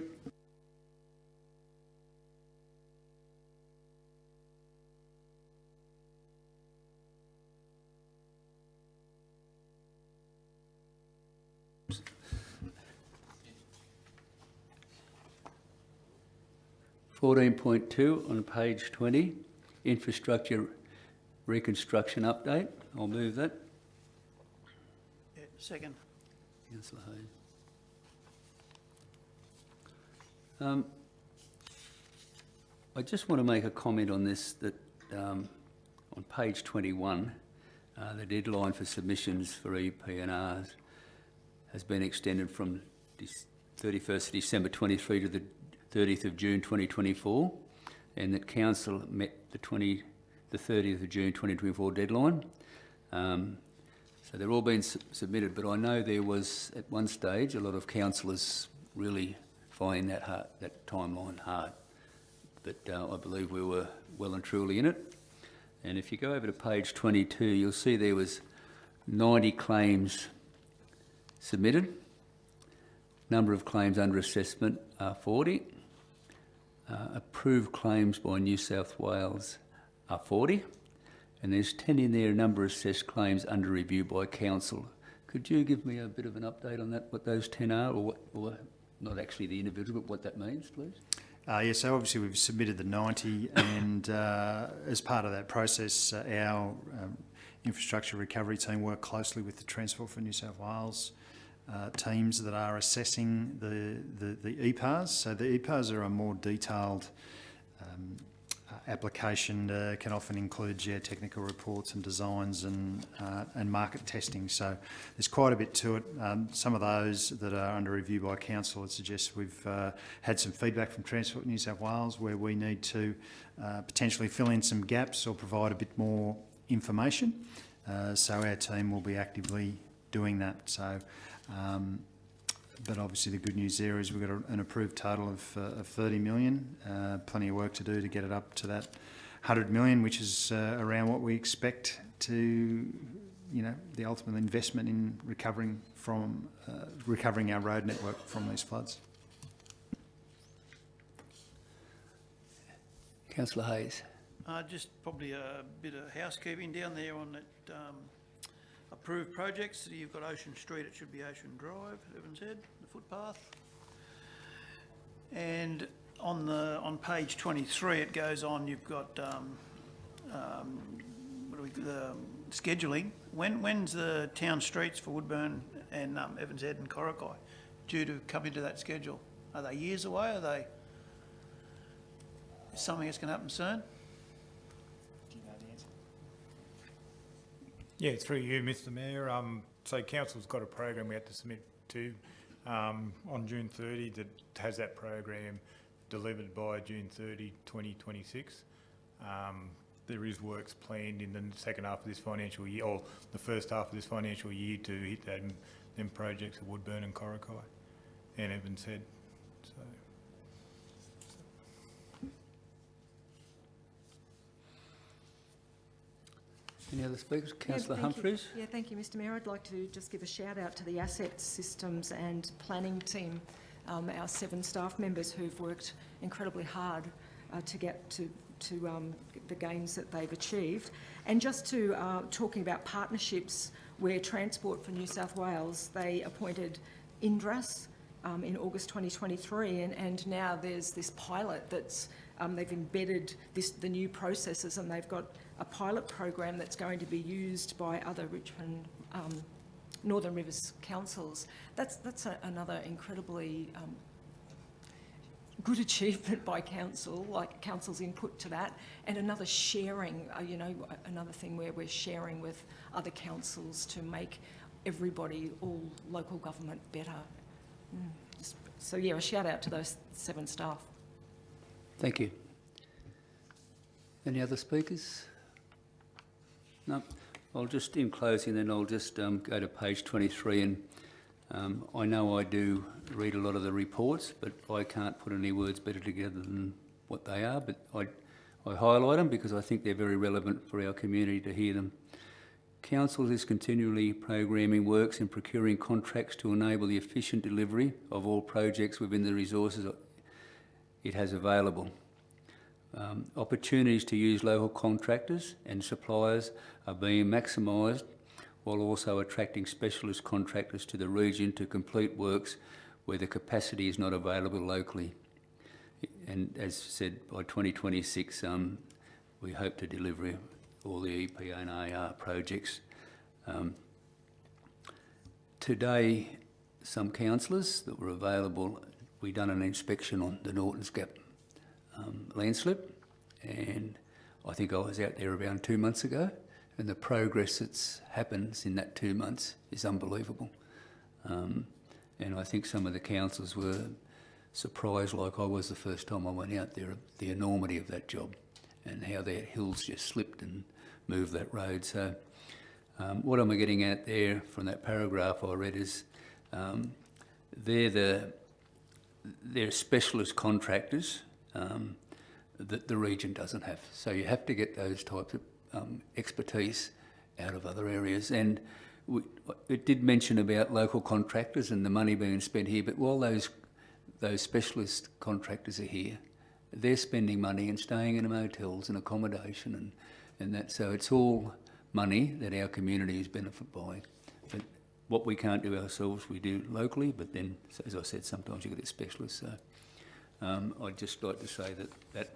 14.2 on page 20, infrastructure reconstruction update. I'll move that. Yeah, second. Councillor Hayes. I just want to make a comment on this, that on page 21, the deadline for submissions for EP&Rs has been extended from 31st of December 23 to the 30th of June 2024, and that Council met the 30th of June 2024 deadline. So they're all been submitted, but I know there was at one stage a lot of councillors really finding that timeline hard. But I believe we were well and truly in it. And if you go over to page 22, you'll see there was 90 claims submitted. Number of claims under assessment are 40. Approved claims by New South Wales are 40. And there's 10 in there, number of assessed claims under review by council. Could you give me a bit of an update on that, what those 10 are, or not actually the individual, but what that means, please? Yes, so obviously we've submitted the 90, and as part of that process, our infrastructure recovery team work closely with the Transport for New South Wales teams that are assessing the EPAs. So the EPAs are a more detailed application, can often include geotechnical reports and designs and market testing. So there's quite a bit to it. Some of those that are under review by council, it suggests we've had some feedback from Transport New South Wales where we need to potentially fill in some gaps or provide a bit more information. So our team will be actively doing that. So, but obviously the good news there is we've got an approved total of 30 million, plenty of work to do to get it up to that 100 million, which is around what we expect to, you know, the ultimate investment in recovering our road network from these floods. Councillor Hayes. Just probably a bit of housekeeping down there on that approved projects. You've got Ocean Street, it should be Ocean Drive, Evans Head, the footpath. And on page 23 it goes on, you've got scheduling. When's the town streets for Woodburn and Evans Head and Corrockeye due to come into that schedule? Are they years away? Are they something that's going to happen soon? Yeah, through you, Mr Mayor. So Council's got a program we had to submit to on June 30 that has that program delivered by June 30, 2026. There is works planned in the second half of this financial year, or the first half of this financial year, to hit them projects at Woodburn and Corrockeye and Evans Head. So. Any other speakers? Councillor Humphries. Yeah, thank you, Mr Mayor. I'd like to just give a shout out to the asset systems and planning team, our 7 staff members who've worked incredibly hard to get to the gains that they've achieved. And just to talking about partnerships, where Transport for New South Wales, they appointed INDRAS in August 2023, and now there's this pilot that's they've embedded the new processes, and they've got a pilot program that's going to be used by other Richmond Northern Rivers councils. That's another incredibly good achievement by council, like council's input to that, and another sharing, another thing where we're sharing with other councils to make everybody, all local government, better. So yeah, a shout out to those 7 staff. Thank you. Any other speakers? No. I'll just, in closing then, I'll just go to page 23, and I know I do read a lot of the reports, but I can't put any words better together than what they are, but I highlight them because I think they're very relevant for our community to hear them. Council is continually programming works and procuring contracts to enable the efficient delivery of all projects within the resources it has available. Opportunities to use local contractors and suppliers are being maximised, while also attracting specialist contractors to the region to complete works where the capacity is not available locally. And as said, by 2026, we hope to deliver all the EPA and AR projects. Today, some councillors that were available, we done an inspection on the Nortons Gap landslip, and I think I was out there around 2 months ago, and the progress that's happened in that 2 months is unbelievable. And I think some of the councillors were surprised, like I was the first time I went out there, the enormity of that job and how their hills just slipped and moved that road. So what am I getting at there from that paragraph I read is they're specialist contractors that the region doesn't have. So you have to get those types of expertise out of other areas. And it did mention about local contractors and the money being spent here, but while those specialist contractors are here, they're spending money and staying in motels and accommodation and that. So it's all money that our communities benefit by. But what we can't do ourselves, we do locally, but then, as I said, sometimes you get a specialist. So I'd just like to say that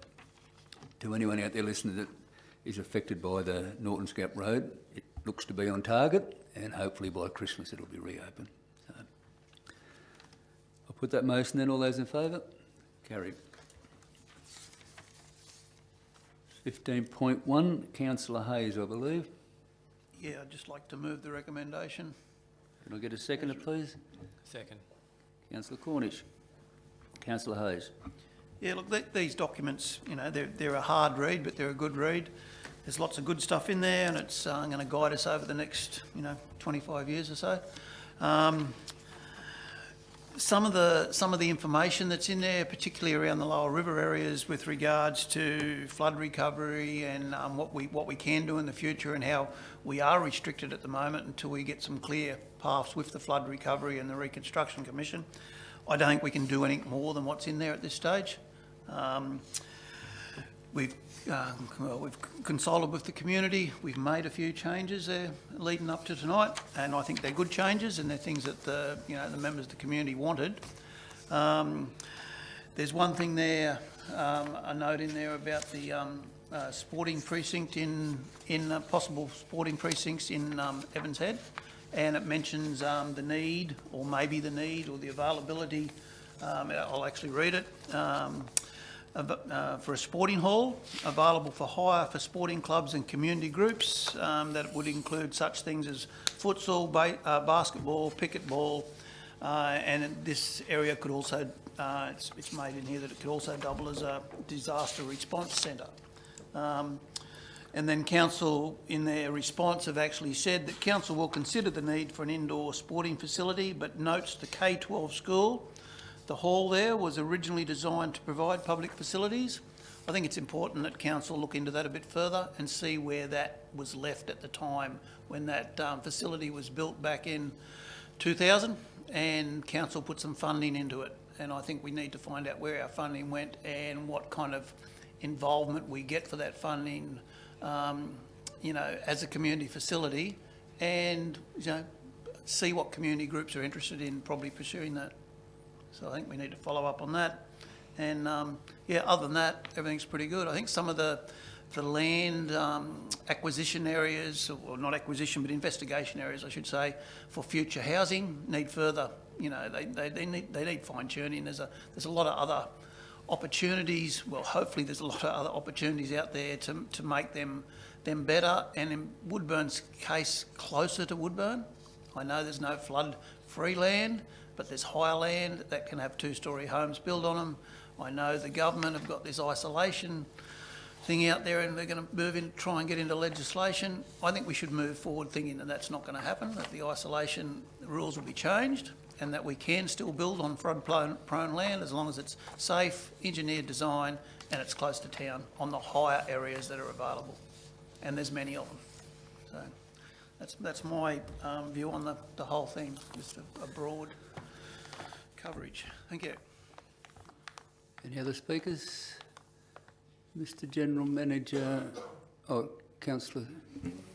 to anyone out there listening that is affected by the Nortons Gap Road, it looks to be on target, and hopefully by Christmas it'll be reopened. So I'll put that motion then. All those in favour? Carried. 15.1, Councillor Hayes, I believe. Yeah, I'd just like to move the recommendation. Can I get a seconder, please? Second. Councillor Cornish. Councillor Hayes. Yeah, look, these documents, you know, they're a hard read, but they're a good read. There's lots of good stuff in there, and it's going to guide us over the next, 25 years or so. Some of the information that's in there, particularly around the lower river areas, with regards to flood recovery and what we can do in the future, and how we are restricted at the moment until we get some clear paths with the flood recovery and the Reconstruction Commission. I don't think we can do any more than what's in there at this stage. We've consulted with the community. We've made a few changes there leading up to tonight, and I think they're good changes, and they're things that the members of the community wanted. There's one thing there, a note in there about the sporting precinct in possible sporting precincts in Evans Head, and it mentions the need, or maybe the need, or the availability. I'll actually read it. For a sporting hall available for hire for sporting clubs and community groups, that would include such things as futsal, basketball, pickleball, and this area could also, it's made in here that it could also double as a disaster response centre. And then council, in their response, have actually said that council will consider the need for an indoor sporting facility, but notes the K-12 school. The hall there was originally designed to provide public facilities. I think it's important that council look into that a bit further and see where that was left at the time when that facility was built back in 2000, and council put some funding into it. And I think we need to find out where our funding went and what kind of involvement we get for that funding, as a community facility, and see what community groups are interested in probably pursuing that. So I think we need to follow up on that. And other than that, everything's pretty good. I think some of the land acquisition areas, or not acquisition, but investigation areas, I should say, for future housing need further, they need fine tuning. There's a lot of other opportunities. Well, hopefully there's a lot of other opportunities out there to make them better. And in Woodburn's case, closer to Woodburn. I know there's no flood-free land, but there's higher land that can have two-storey homes built on them. I know the government have got this isolation thing out there, and they're going to try and get into legislation. I think we should move forward thinking that that's not going to happen, that the isolation rules will be changed, and that we can still build on flood-prone land as long as it's safe, engineered design, and it's close to town on the higher areas that are available. And there's many of them. So that's my view on the whole thing, just a broad coverage. Thank you. Any other speakers? Mr General Manager, Councillor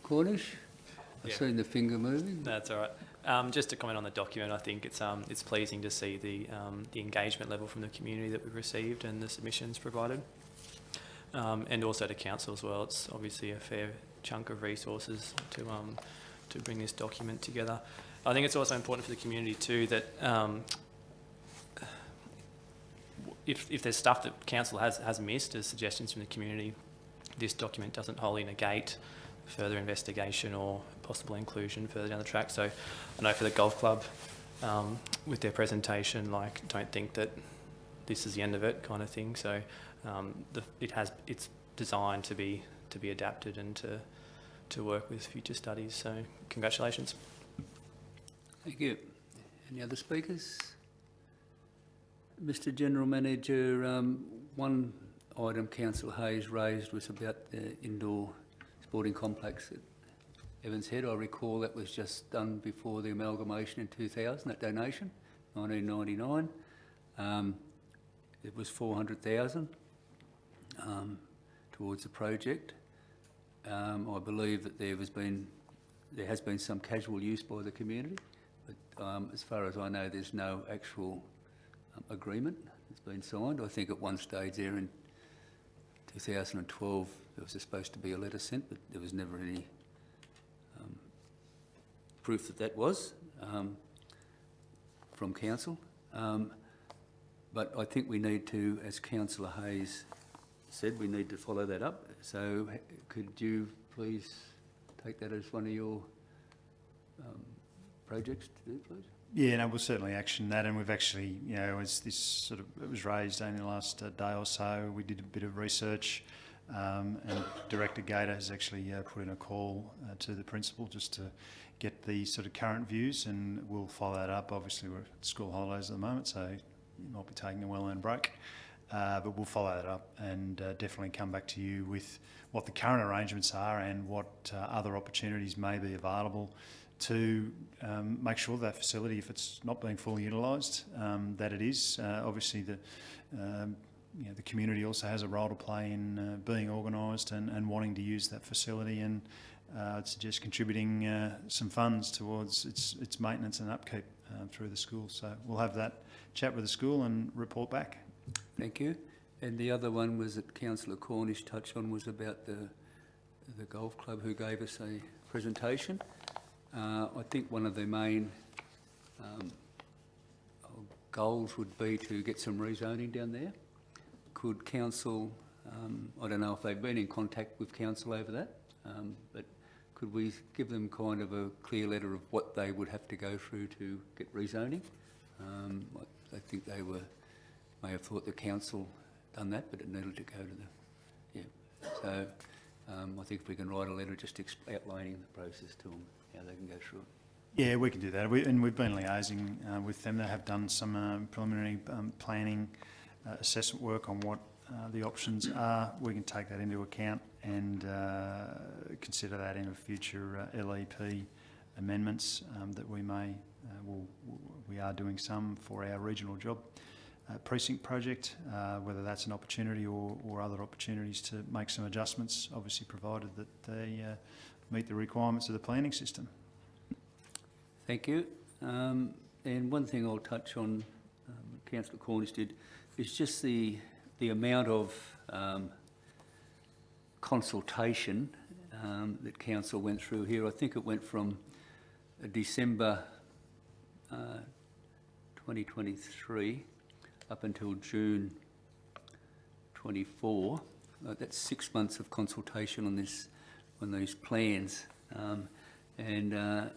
Cornish, I've seen the finger moving. That's all right. Just to comment on the document, I think it's pleasing to see the engagement level from the community that we've received and the submissions provided, and also to council as well. It's obviously a fair chunk of resources to bring this document together. I think it's also important for the community too that if there's stuff that council has missed as suggestions from the community, this document doesn't wholly negate further investigation or possible inclusion further down the track. So I know for the golf club, with their presentation, don't think that this is the end of it kind of thing. So it's designed to be adapted and to work with future studies. So congratulations. Thank you. Any other speakers? Mr General Manager, one item Councillor Hayes raised was about the indoor sporting complex at Evans Head. I recall that was just done before the amalgamation in 2000, that donation, 1999. It was 400,000 towards the project. I believe that there has been some casual use by the community, but as far as I know, there's no actual agreement that's been signed. I think at one stage there in 2012 there was supposed to be a letter sent, but there was never any proof that was from council. But I think we need to, as Councillor Hayes said, we need to follow that up. So could you please take that as one of your projects to do, please? Yeah, no, we'll certainly action that, and we've actually, as this it was raised only the last day or so, we did a bit of research, and Director Gator has actually put in a call to the principal just to get the current views, and we'll follow that up. Obviously, we're at school holidays at the moment, so you might be taking a well-earned break, but we'll follow that up and definitely come back to you with what the current arrangements are and what other opportunities may be available to make sure that facility, if it's not being fully utilised, that it is. Obviously, the community also has a role to play in being organised and wanting to use that facility, and I'd suggest contributing some funds towards its maintenance and upkeep through the school. So we'll have that chat with the school and report back. Thank you. And the other one was that Councillor Cornish touched on was about the golf club who gave us a presentation. I think one of the main goals would be to get some rezoning down there. Could council, I don't know if they've been in contact with council over that, but could we give them kind of a clear letter of what they would have to go through to get rezoning? I think they may have thought the council done that, but it needed to go to So I think if we can write a letter just outlining the process to them, how they can go through it. Yeah, we can do that. We've been liaising with them. They have done some preliminary planning assessment work on what the options are. We can take that into account and consider that in a future LEP amendments that we may. We are doing some for our regional job precinct project, whether that's an opportunity or other opportunities to make some adjustments, obviously provided that they meet the requirements of the planning system. Thank you. And one thing I'll touch on, Councillor Cornish did, is just the amount of consultation that council went through here. I think it went from December 2023 up until June 24. That's 6 months of consultation on these plans, and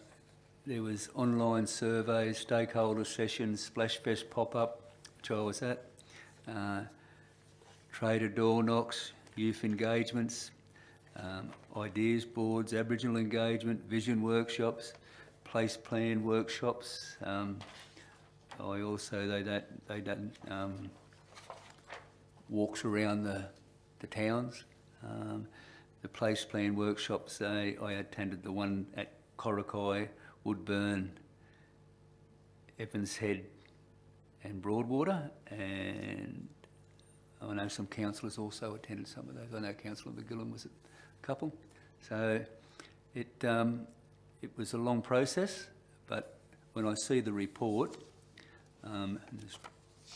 there was online surveys, stakeholder sessions, Splashfest pop-up, which I was at, trader door knocks, youth engagements, ideas boards, Aboriginal engagement, vision workshops, place plan workshops. They done walks around the towns. The place plan workshops, I attended the one at Corrockoi, Woodburn, Evans Head and Broadwater, and I know some councillors also attended some of those. I know Councillor McGillan was at a couple. So it was a long process, but when I see the report, I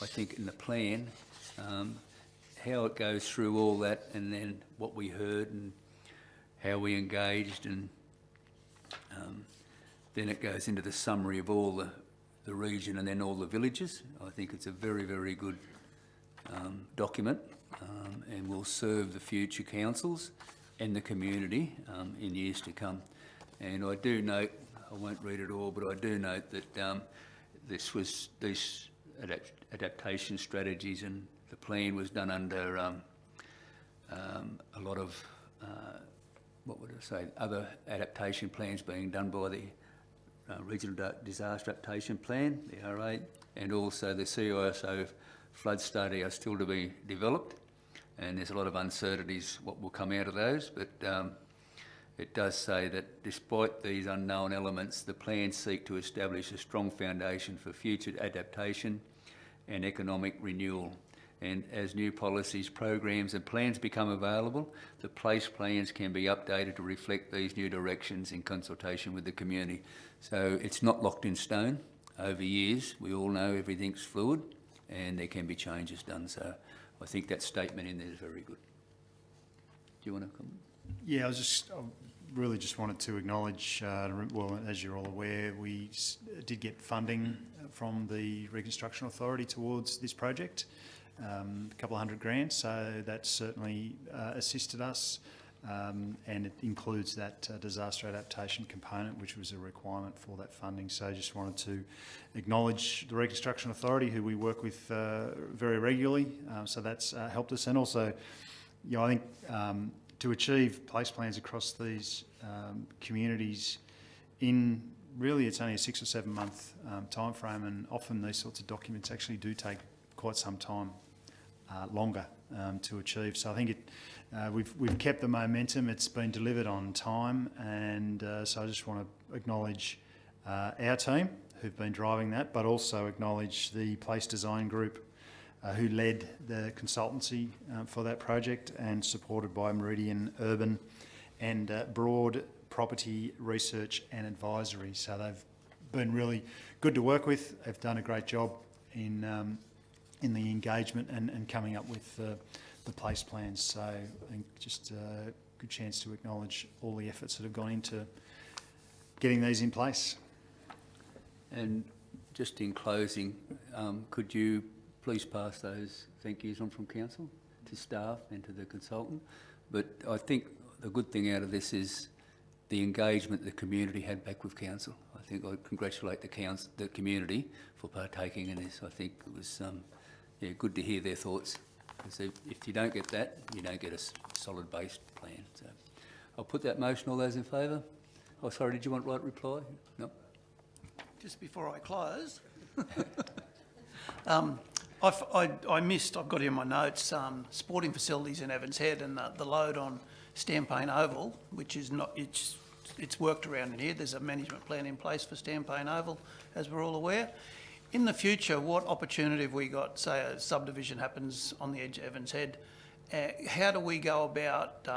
think in the plan, how it goes through all that, and then what we heard and how we engaged, and then it goes into the summary of all the region and then all the villages. I think it's a very, very good document, and will serve the future councils and the community in years to come. And I do note, I won't read it all, but I do note that these adaptation strategies and the plan was done under a lot of, what would I say, other adaptation plans being done by the Regional Disaster Adaptation Plan, the R8, and also the CISO flood study are still to be developed, and there's a lot of uncertainties what will come out of those, but it does say that despite these unknown elements, the plans seek to establish a strong foundation for future adaptation and economic renewal. And as new policies, programs and plans become available, the place plans can be updated to reflect these new directions in consultation with the community. So it's not locked in stone. Over years, we all know everything's fluid and there can be changes done. So I think that statement in there is very good. Do you want to comment? Yeah, I really just wanted to acknowledge, well, as you're all aware, we did get funding from the Reconstruction Authority towards this project, a couple of $100,000, so that certainly assisted us, and it includes that disaster adaptation component, which was a requirement for that funding. So I just wanted to acknowledge the Reconstruction Authority, who we work with very regularly, so that's helped us. And also, you know, I think to achieve place plans across these communities in really it's only a 6 or 7 month time frame, and often these sorts of documents actually do take quite some time longer to achieve. So I think we've kept the momentum. It's been delivered on time, and so I just want to acknowledge our team who've been driving that, but also acknowledge the Place Design Group who led the consultancy for that project, and supported by Meridian Urban and Broad Property Research and Advisory. So they've been really good to work with. They've done a great job in the engagement and coming up with the place plans. So I think just a good chance to acknowledge all the efforts that have gone into getting these in place. And just in closing, could you please pass those thank yous on from council to staff and to the consultant? But I think the good thing out of this is the engagement the community had back with council. I think I congratulate the community for partaking in this. I think it was good to hear their thoughts. Because if you don't get that, you don't get a solid based plan. So I'll put that motion. All those in favour? Oh, sorry, did you want right reply? No. Just before I close, I missed, I've got here in my notes, sporting facilities in Evans Head and the load on Stampane Oval, which is not, it's worked around in here. There's a management plan in place for Stampane Oval, as we're all aware. In the future, what opportunity have we got, say a subdivision happens on the edge of Evans Head, how do we go about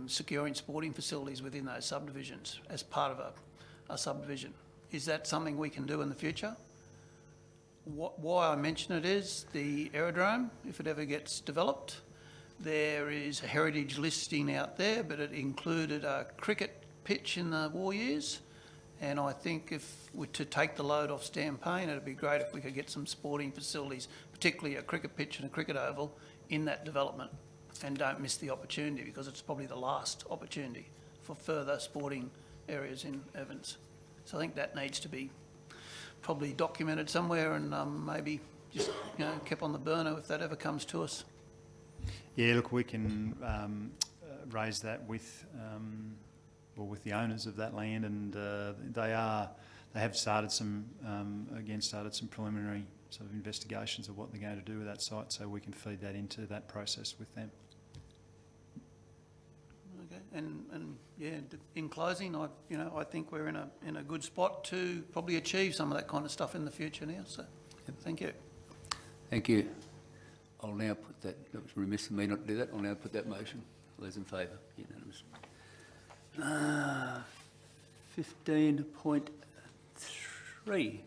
securing sporting facilities within those subdivisions as part of a subdivision? Is that something we can do in the future? Why I mention it is the aerodrome, if it ever gets developed, there is a heritage listing out there, but it included a cricket pitch in the war years. And I think if we're to take the load off Stampane, it'd be great if we could get some sporting facilities, particularly a cricket pitch and a cricket oval, in that development. And don't miss the opportunity, because it's probably the last opportunity for further sporting areas in Evans. So I think that needs to be probably documented somewhere, and maybe just kept on the burner if that ever comes to us. Yeah, look, we can raise that with the owners of that land, and they have started some preliminary sort of investigations of what they're going to do with that site, so we can feed that into that process with them. Okay, and yeah, in closing, I think we're in a good spot to probably achieve some of that kind of stuff in the future now. So, thank you. Thank you. I'll now put that. That was remiss of me not to do that. I'll now put that motion. All those in favour? Unanimous. 15.3.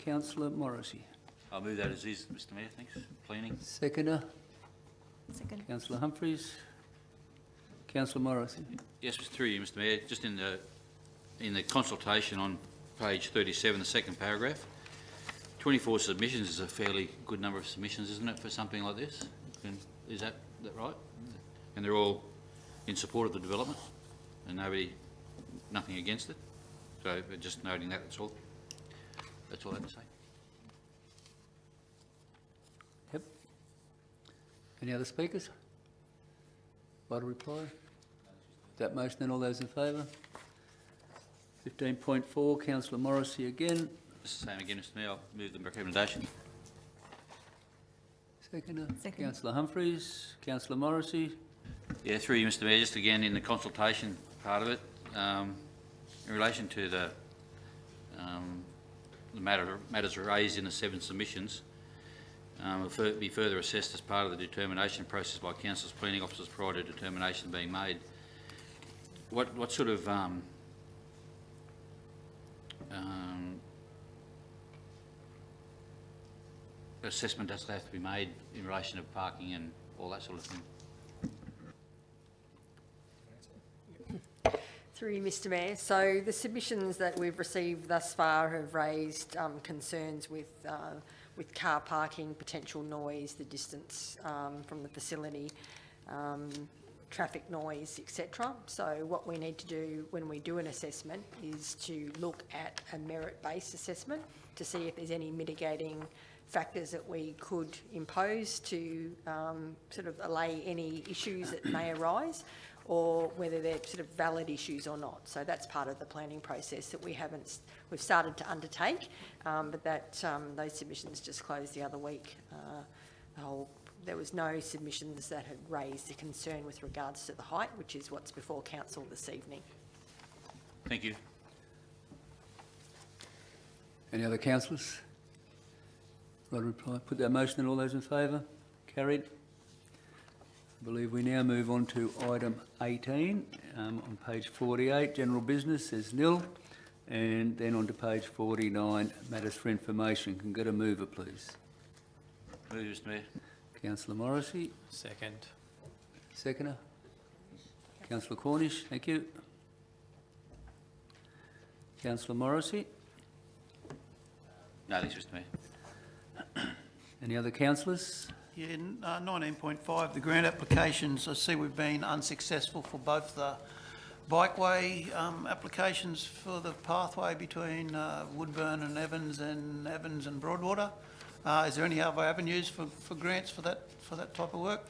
Councillor Morrissey. I'll move that as is, Mr Mayor, thanks. Planning. Seconder, Second. Councillor Humphries. Councillor Morrissey. Yes, through you, Mr Mayor, just in the consultation on page 37, the second paragraph, 24 submissions is a fairly good number of submissions, isn't it, for something like this? Is that right? And they're all in support of the development and nothing against it? So just noting that, that's all. That's all I have to say. Yep. Any other speakers? Like a reply? That motion, then all those in favour? 15.4, Councillor Morrissey again. It's the same again, Mr Mayor, I'll move the recommendation. Seconder, Second. Councillor Humphries. Councillor Morrissey. Yeah, through you, Mr Mayor, just again in the consultation part of it, in relation to the matters raised in the 7 submissions, will be further assessed as part of the determination process by Council's planning officers prior to determination being made. What sort of assessment does have to be made in relation to parking and all that sort of thing? Through you, Mr Mayor. So the submissions that we've received thus far have raised concerns with car parking, potential noise, the distance from the facility, traffic noise, etc. So what we need to do when we do an assessment is to look at a merit-based assessment to see if there's any mitigating factors that we could impose to sort of allay any issues that may arise, or whether they're sort of valid issues or not. So that's part of the planning process that we've started to undertake, but that those submissions just closed the other week. There was no submissions that had raised a concern with regards to the height, which is what's before council this evening. Thank you. Any other councillors? Right reply. Put that motion and all those in favour? Carried. I believe we now move on to item 18 on page 48, general business, there's nil, and then on to page 49, matters for information. Can get a mover, please. Move, Mr Mayor. Councillor Morrissey, Second. seconder. Councillor Cornish, thank you. Councillor Morrissey. No, thanks, Mr Mayor. Any other councillors? Yeah, 19.5, the grant applications, I see we've been unsuccessful for both the bikeway applications for the pathway between Woodburn and Evans and Broadwater. Is there any other avenues for grants for that type of work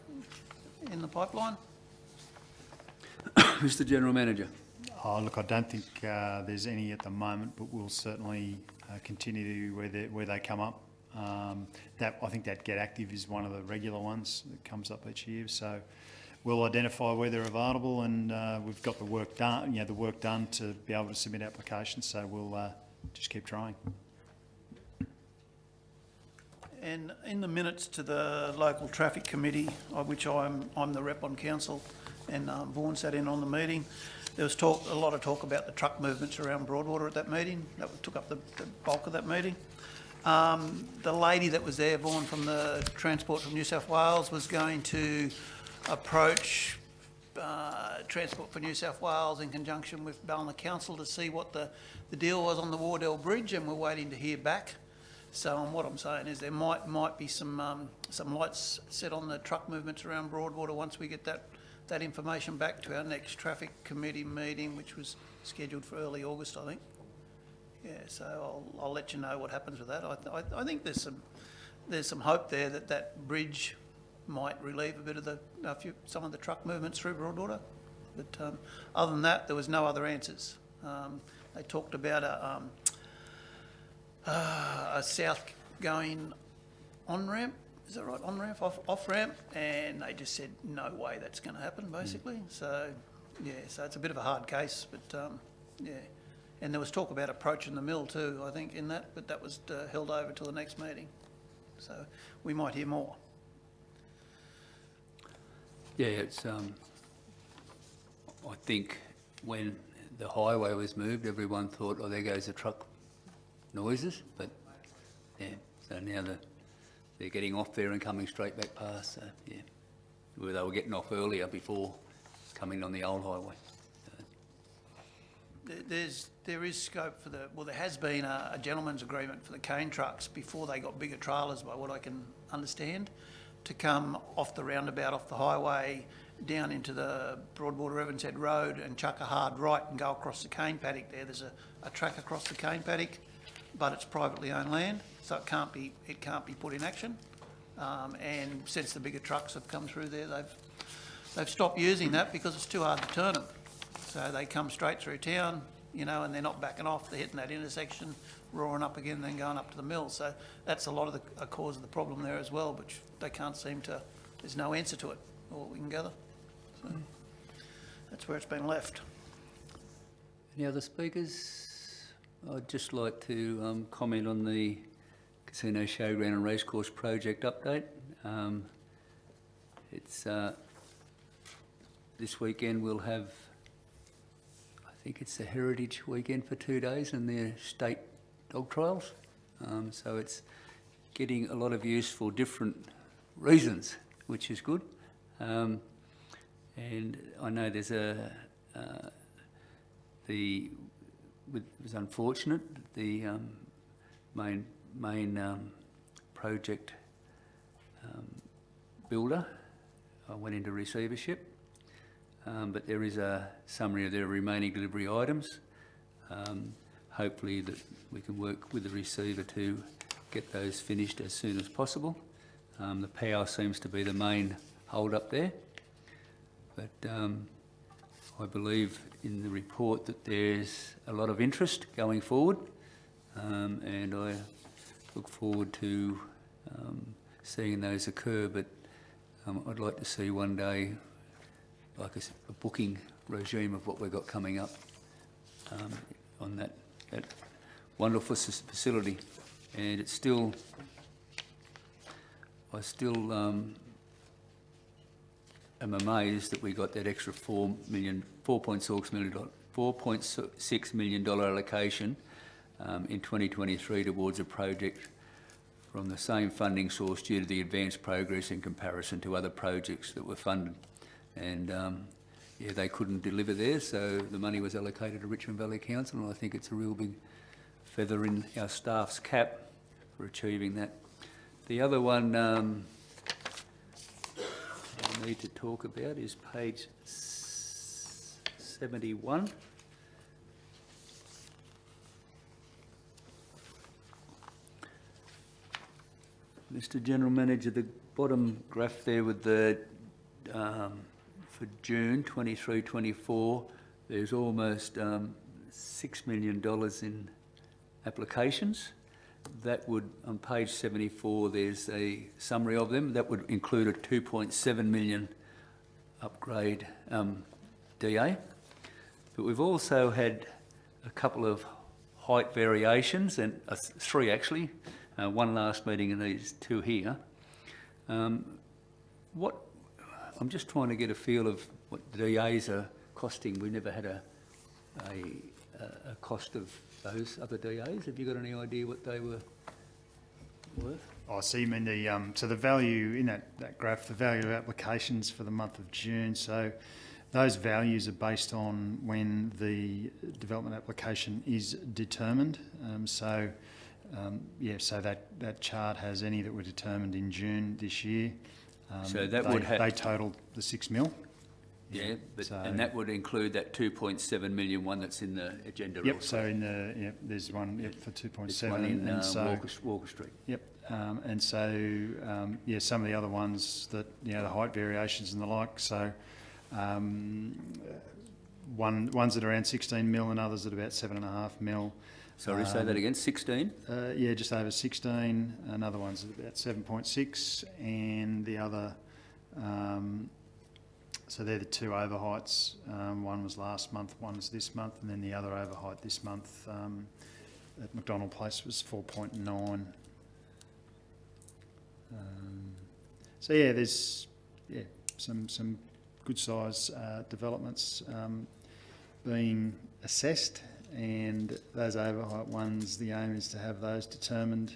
in the pipeline? Mr General Manager. Oh, look, I don't think there's any at the moment, but we'll certainly continue where they come up. I think that Get Active is one of the regular ones that comes up each year. So we'll identify where they're available, and we've got the work done. The work done to be able to submit applications. So we'll just keep trying. And in the minutes to the local traffic committee, of which I'm the rep on council, and Vaughan sat in on the meeting, there was a lot of talk about the truck movements around Broadwater at that meeting. That took up the bulk of that meeting. The lady that was there, Vaughan, from the Transport from New South Wales, was going to approach Transport for New South Wales in conjunction with Ballina Council to see what the deal was on the Wardell Bridge, and we're waiting to hear back. So what I'm saying is there might be some lights set on the truck movements around Broadwater once we get that information back to our next traffic committee meeting, which was scheduled for early August, I think. Yeah, so I'll let you know what happens with that. I think there's some hope there that bridge might relieve a bit of some of the truck movements through Broadwater. But other than that, there was no other answers. They talked about a south going on-ramp, is that right, on-ramp, off-ramp, and they just said no way that's going to happen, basically. So, yeah, so it's a bit of a hard case, but yeah. And there was talk about approaching the mill too, I think, in that, but that was held over till the next meeting. So we might hear more. Yeah, it's, I think when the highway was moved, everyone thought, oh, there goes the truck noises, but Yeah, so now they're getting off there and coming straight back past, so, yeah. Where they were getting off earlier before coming on the old highway. There is scope for there has been a gentleman's agreement for the cane trucks before they got bigger trailers, by what I can understand, to come off the roundabout, off the highway, down into the Broadwater Evans Head Road and chuck a hard right and go across the cane paddock there. There's a track across the cane paddock, but it's privately owned land, so it can't be put in action. And since the bigger trucks have come through there, they've stopped using that because it's too hard to turn them. So they come straight through town, you know, and they're not backing off. They're hitting that intersection, roaring up again, then going up to the mill. So that's a lot of a cause of the problem there as well, which they can't seem to. There's no answer to it, or what we can gather. So that's where it's been left. Any other speakers? I'd just like to comment on the Casino Showground and Racecourse project update. It's this weekend we'll have, I think it's the Heritage Weekend for 2 days and their state dog trials. So it's getting a lot of use for different reasons, which is good. And I know there's it was unfortunate, the main project builder went into receivership, but there is a summary of their remaining delivery items. Hopefully that we can work with the receiver to get those finished as soon as possible. The power seems to be the main hold-up there, but I believe in the report that there's a lot of interest going forward, and I look forward to seeing those occur, but I'd like to see one day like a booking regime of what we've got coming up on that wonderful facility. And it's still, I still am amazed that we got that extra $4.6 million allocation in 2023 towards a project from the same funding source due to the advanced progress in comparison to other projects that were funded. And yeah, they couldn't deliver there, so the money was allocated to Richmond Valley Council, and I think it's a real big feather in our staff's cap for achieving that. The other one I need to talk about is page 71. Mr. General Manager, the bottom graph there with the for June 23-24, there's almost $6 million in applications. That would, on page 74, there's a summary of them. That would include a 2.7 million upgrade DA. But we've also had a couple of height variations, and 3 actually, one last meeting and these 2 here. I'm just trying to get a feel of what the DAs are costing. We never had a cost of those other DAs. Have you got any idea what they were worth? I see. I mean, so the value in that graph, the value of applications for the month of June. So those values are based on when the development application is determined. So that chart has any that were determined in June this year. So that would have... They totalled the 6 mil. Yeah, and that would include that 2.7 million one that's in the agenda. Yep, also. so there's one for 2.7. One in Walker Street. Yep, and so, some of the other ones that, the height variations and the like, so ones that are around 16 mil and others at about 7.5 mil. Sorry, say that again, 16? Just over 16, another one's at about 7.6, and the other... so they're the 2 overheights. One was last month, one is this month, and then the other overheight this month at McDonald Place was 4.9. There's some good size developments being assessed, and those overheight ones, the aim is to have those determined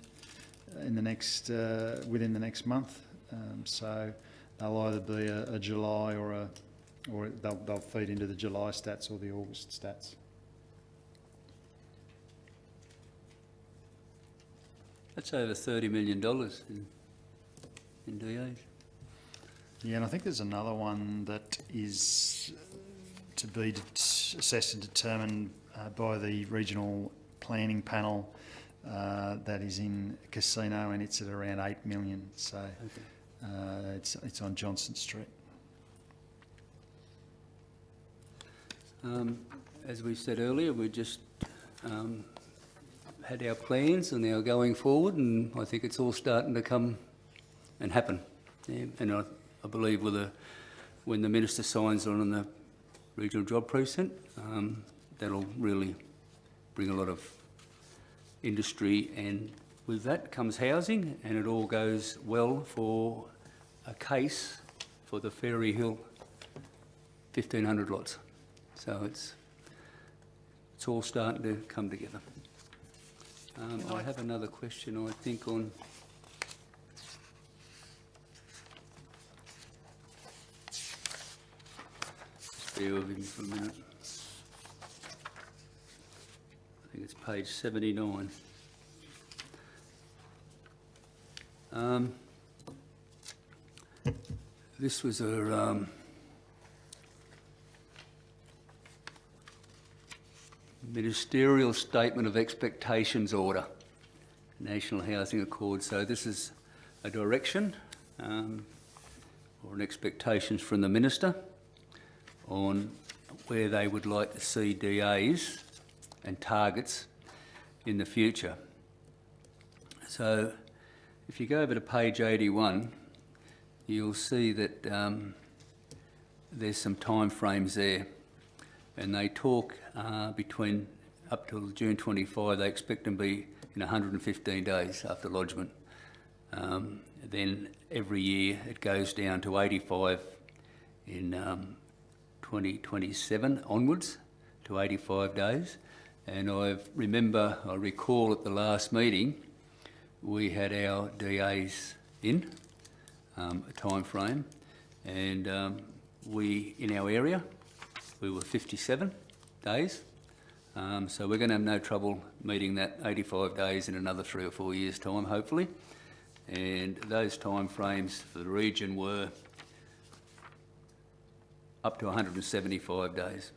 in the next within the next month. So they'll either be a July or they'll feed into the July stats or the August stats. That's over $30 million in DAs. Yeah, and I think there's another one that is to be assessed and determined by the regional planning panel that is in Casino, and it's at around 8 million. So it's on Johnson Street. As we said earlier, we just had our plans and they are going forward, and I think it's all starting to come and happen. Yeah, and I believe when the Minister signs on the regional job precinct, that'll really bring a lot of industry, and with that comes housing, and it all goes well for a case for the Fairy Hill 1,500 lots. So it's all starting to come together. I have another question, I think, on just bear with me for a minute. I think it's page 79. This was a ministerial statement of expectations order, National Housing Accord. So this is a direction or an expectations from the Minister on where they would like to see DAs and targets in the future. So if you go over to page 81, you'll see that there's some time frames there, and they talk between up till June 25, they expect them to be in 115 days after lodgement. Then every year it goes down to 85 in 2027 onwards to 85 days. And I recall at the last meeting, we had our DAs in a time frame, and in our area, we were 57 days. So we're going to have no trouble meeting that 85 days in another 3 or 4 years' time, hopefully. And those time frames for the region were up to 175 days.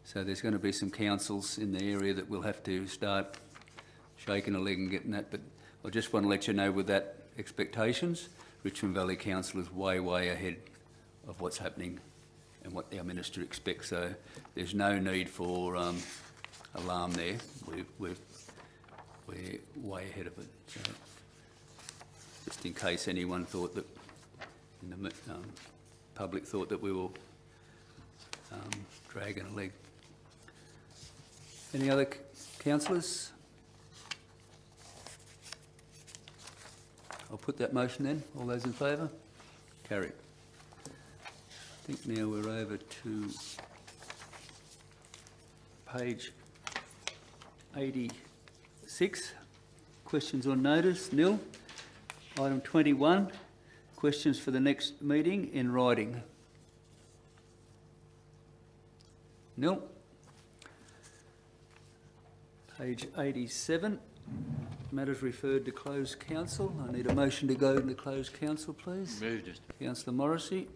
So there's going to be some councils in the area that will have to start shaking a leg and getting that. But I just want to let you know, with that expectations, Richmond Valley Council is way, way ahead of what's happening and what our Minister expects. So there's no need for alarm there. We're way ahead of it. So just in case anyone thought that, in the public thought that we were dragging a leg. Any other councillors? I'll put that motion then. All those in favour? Carried. I think now we're over to page 86. Questions on notice, nil. Item 21, questions for the next meeting in writing. Nil. Page 87, matters referred to closed council. I need a motion to go into closed council, please. Moved it. Councillor Morrissey.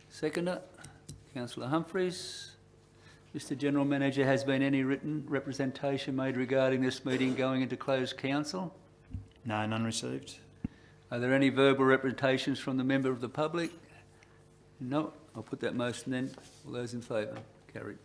Seconder, Councillor Humphries. Mr General Manager, has been any written representation made regarding this meeting going into closed council? No, none received. Are there any verbal representations from the member of the public? No. I'll put that motion then. All those in favour? Carried.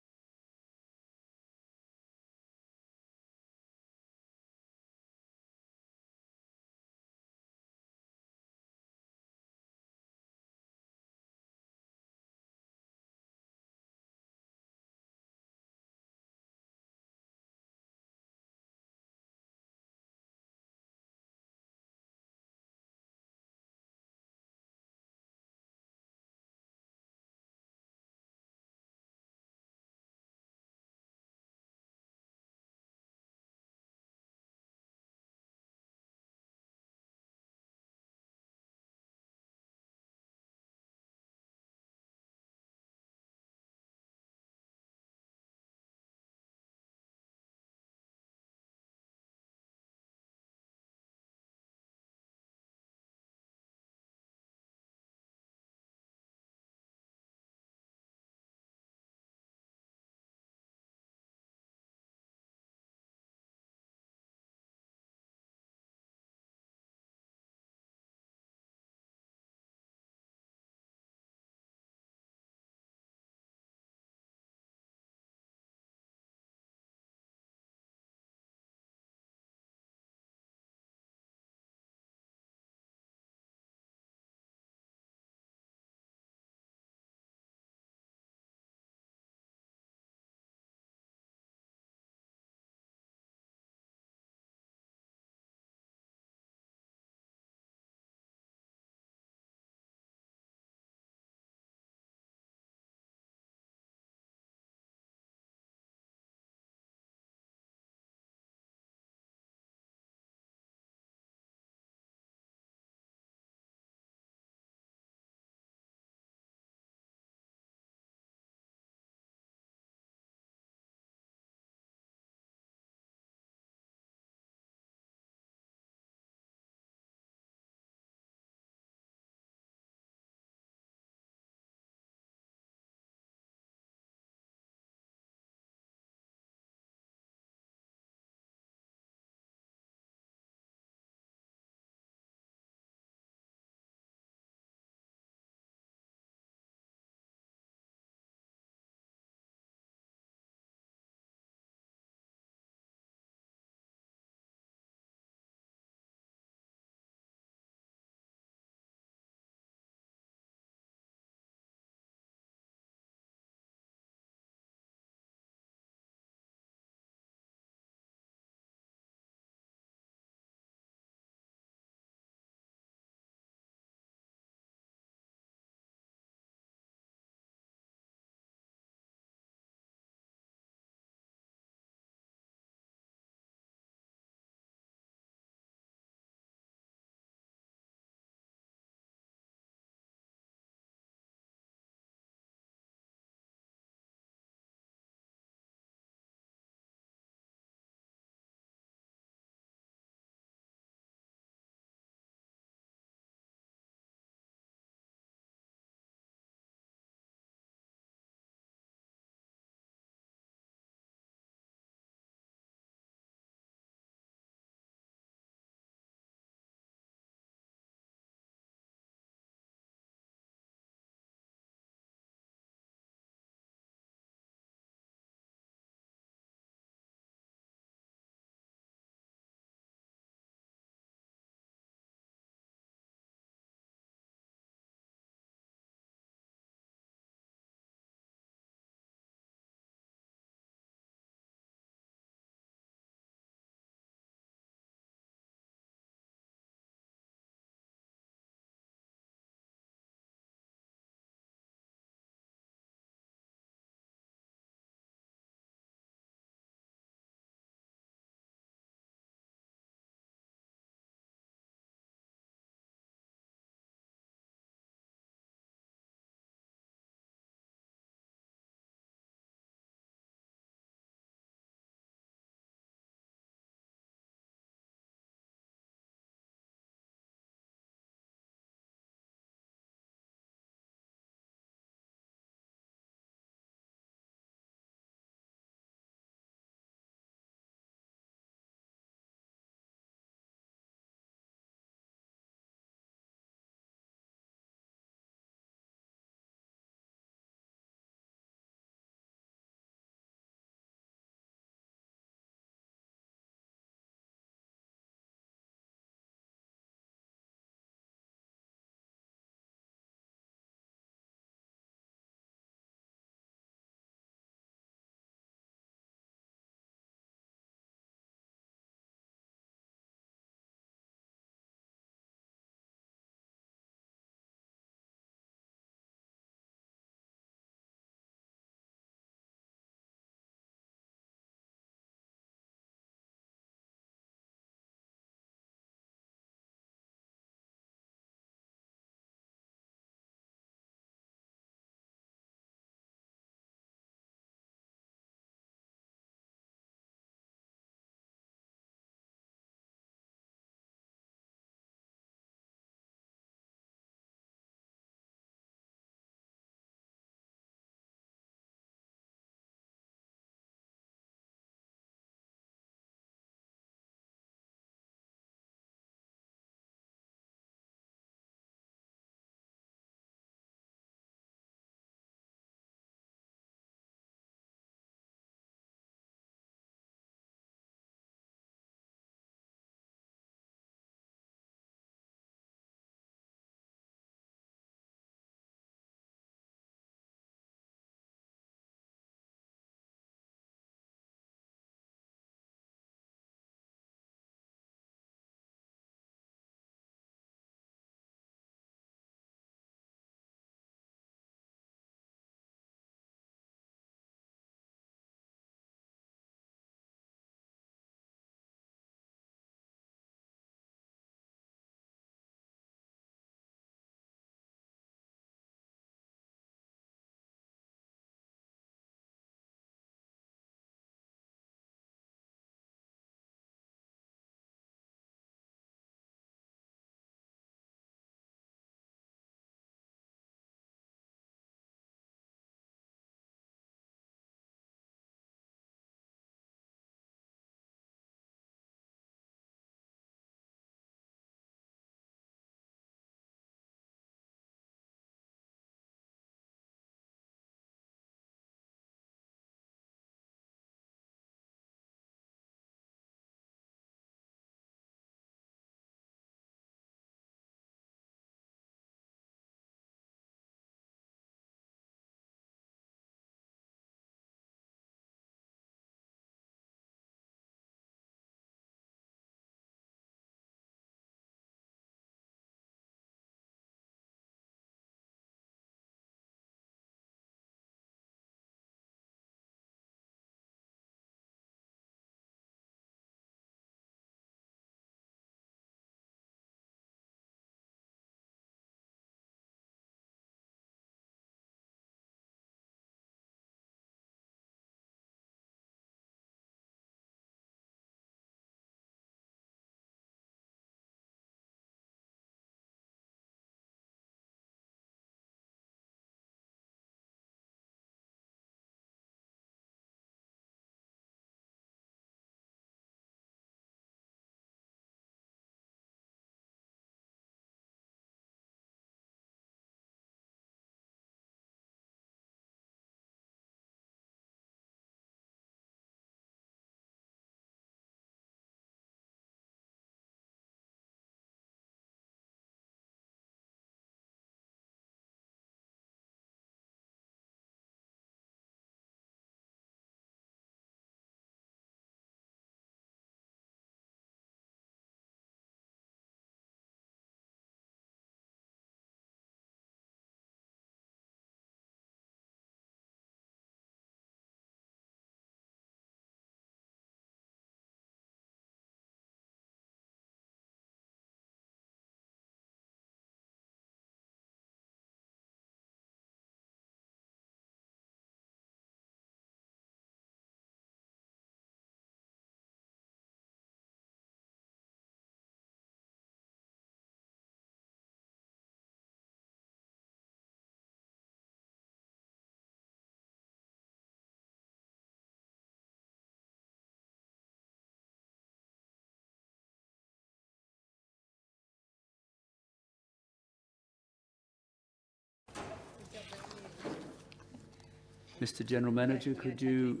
Mr General Manager, could you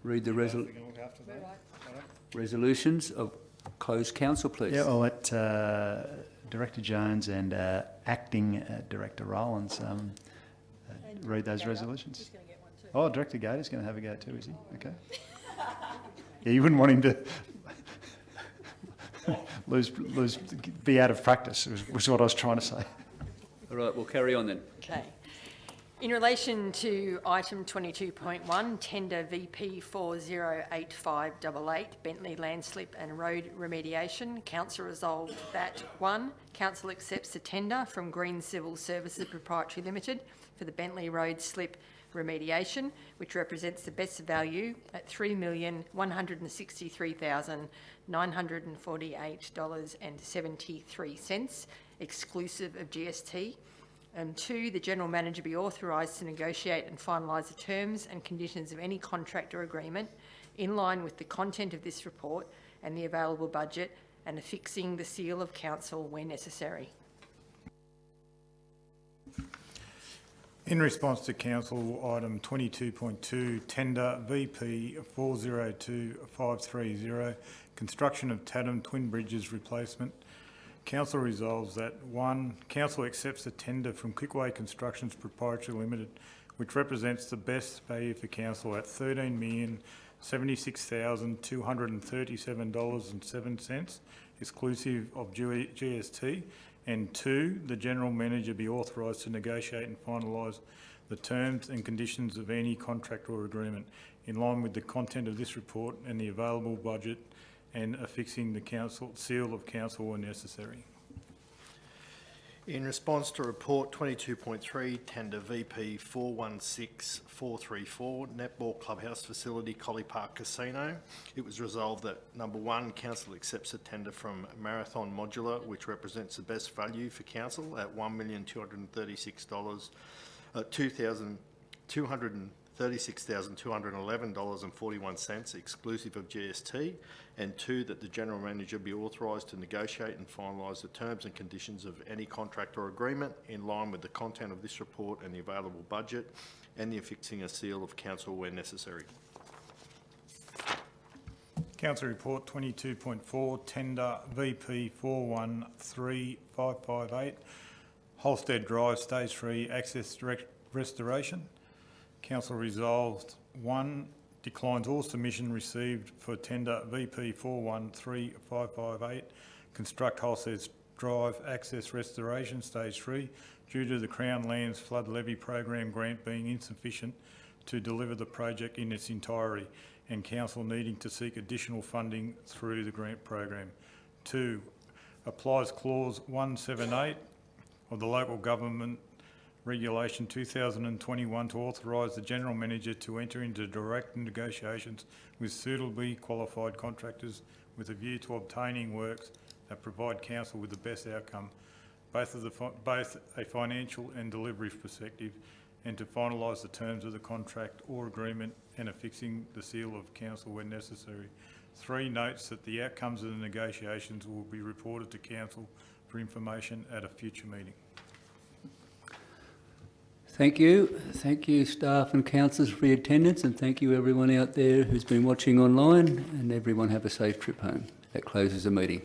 read the resolutions of closed council, please? Yeah, I'll let Director Jones and Acting Director Rowlands read those resolutions. Oh, Director Gator's going to have a go too, is he? Okay. Yeah, you wouldn't want him to be out of practice, was what I was trying to say. All right, we'll carry on then. Okay. In relation to item 22.1, tender VP 408588, Bentley Landslip and Road Remediation, Council resolved that 1. Council accepts the tender from Green Civil Services Proprietary Limited for the Bentley Road Slip remediation, which represents the best value at $3,163,948.73, exclusive of GST. And 2, the General Manager be authorised to negotiate and finalise the terms and conditions of any contract or agreement in line with the content of this report and the available budget, and affixing the seal of council where necessary. In response to Council item 22.2, tender VP 402530, construction of Tatham Twin Bridges replacement, Council resolves that 1. Council accepts the tender from Quickway Constructions Proprietary Limited, which represents the best value for Council at $13,076,237.07, exclusive of GST. And 2, the General Manager be authorised to negotiate and finalise the terms and conditions of any contract or agreement in line with the content of this report and the available budget, and affixing the council seal of council where necessary. In response to report 22.3, tender VP 416434, Netball Clubhouse Facility, Collie Park Casino, it was resolved that number 1, council accepts a tender from Marathon Modular, which represents the best value for council at $2,236,211.41, exclusive of GST, and 2, that the General Manager be authorised to negotiate and finalise the terms and conditions of any contract or agreement in line with the content of this report and the available budget, and the affixing a seal of council where necessary. Council report 22.4, tender VP 413558, Holstead Drive Stage 3 access restoration. Council resolved 1, declines all submission received for tender VP 413558, construct Holstead Drive access restoration stage 3 due to the Crown Lands Flood Levy Program grant being insufficient to deliver the project in its entirety, and Council needing to seek additional funding through the grant program. 2, applies clause 178 of the Local Government Regulation 2021 to authorise the General Manager to enter into direct negotiations with suitably qualified contractors with a view to obtaining works that provide Council with the best outcome, both a financial and delivery perspective, and to finalise the terms of the contract or agreement and affixing the seal of Council where necessary. 3, notes that the outcomes of the negotiations will be reported to Council for information at a future meeting. Thank you. Thank you, staff and councillors, for your attendance, and thank you everyone out there who's been watching online, and everyone have a safe trip home. That closes the meeting.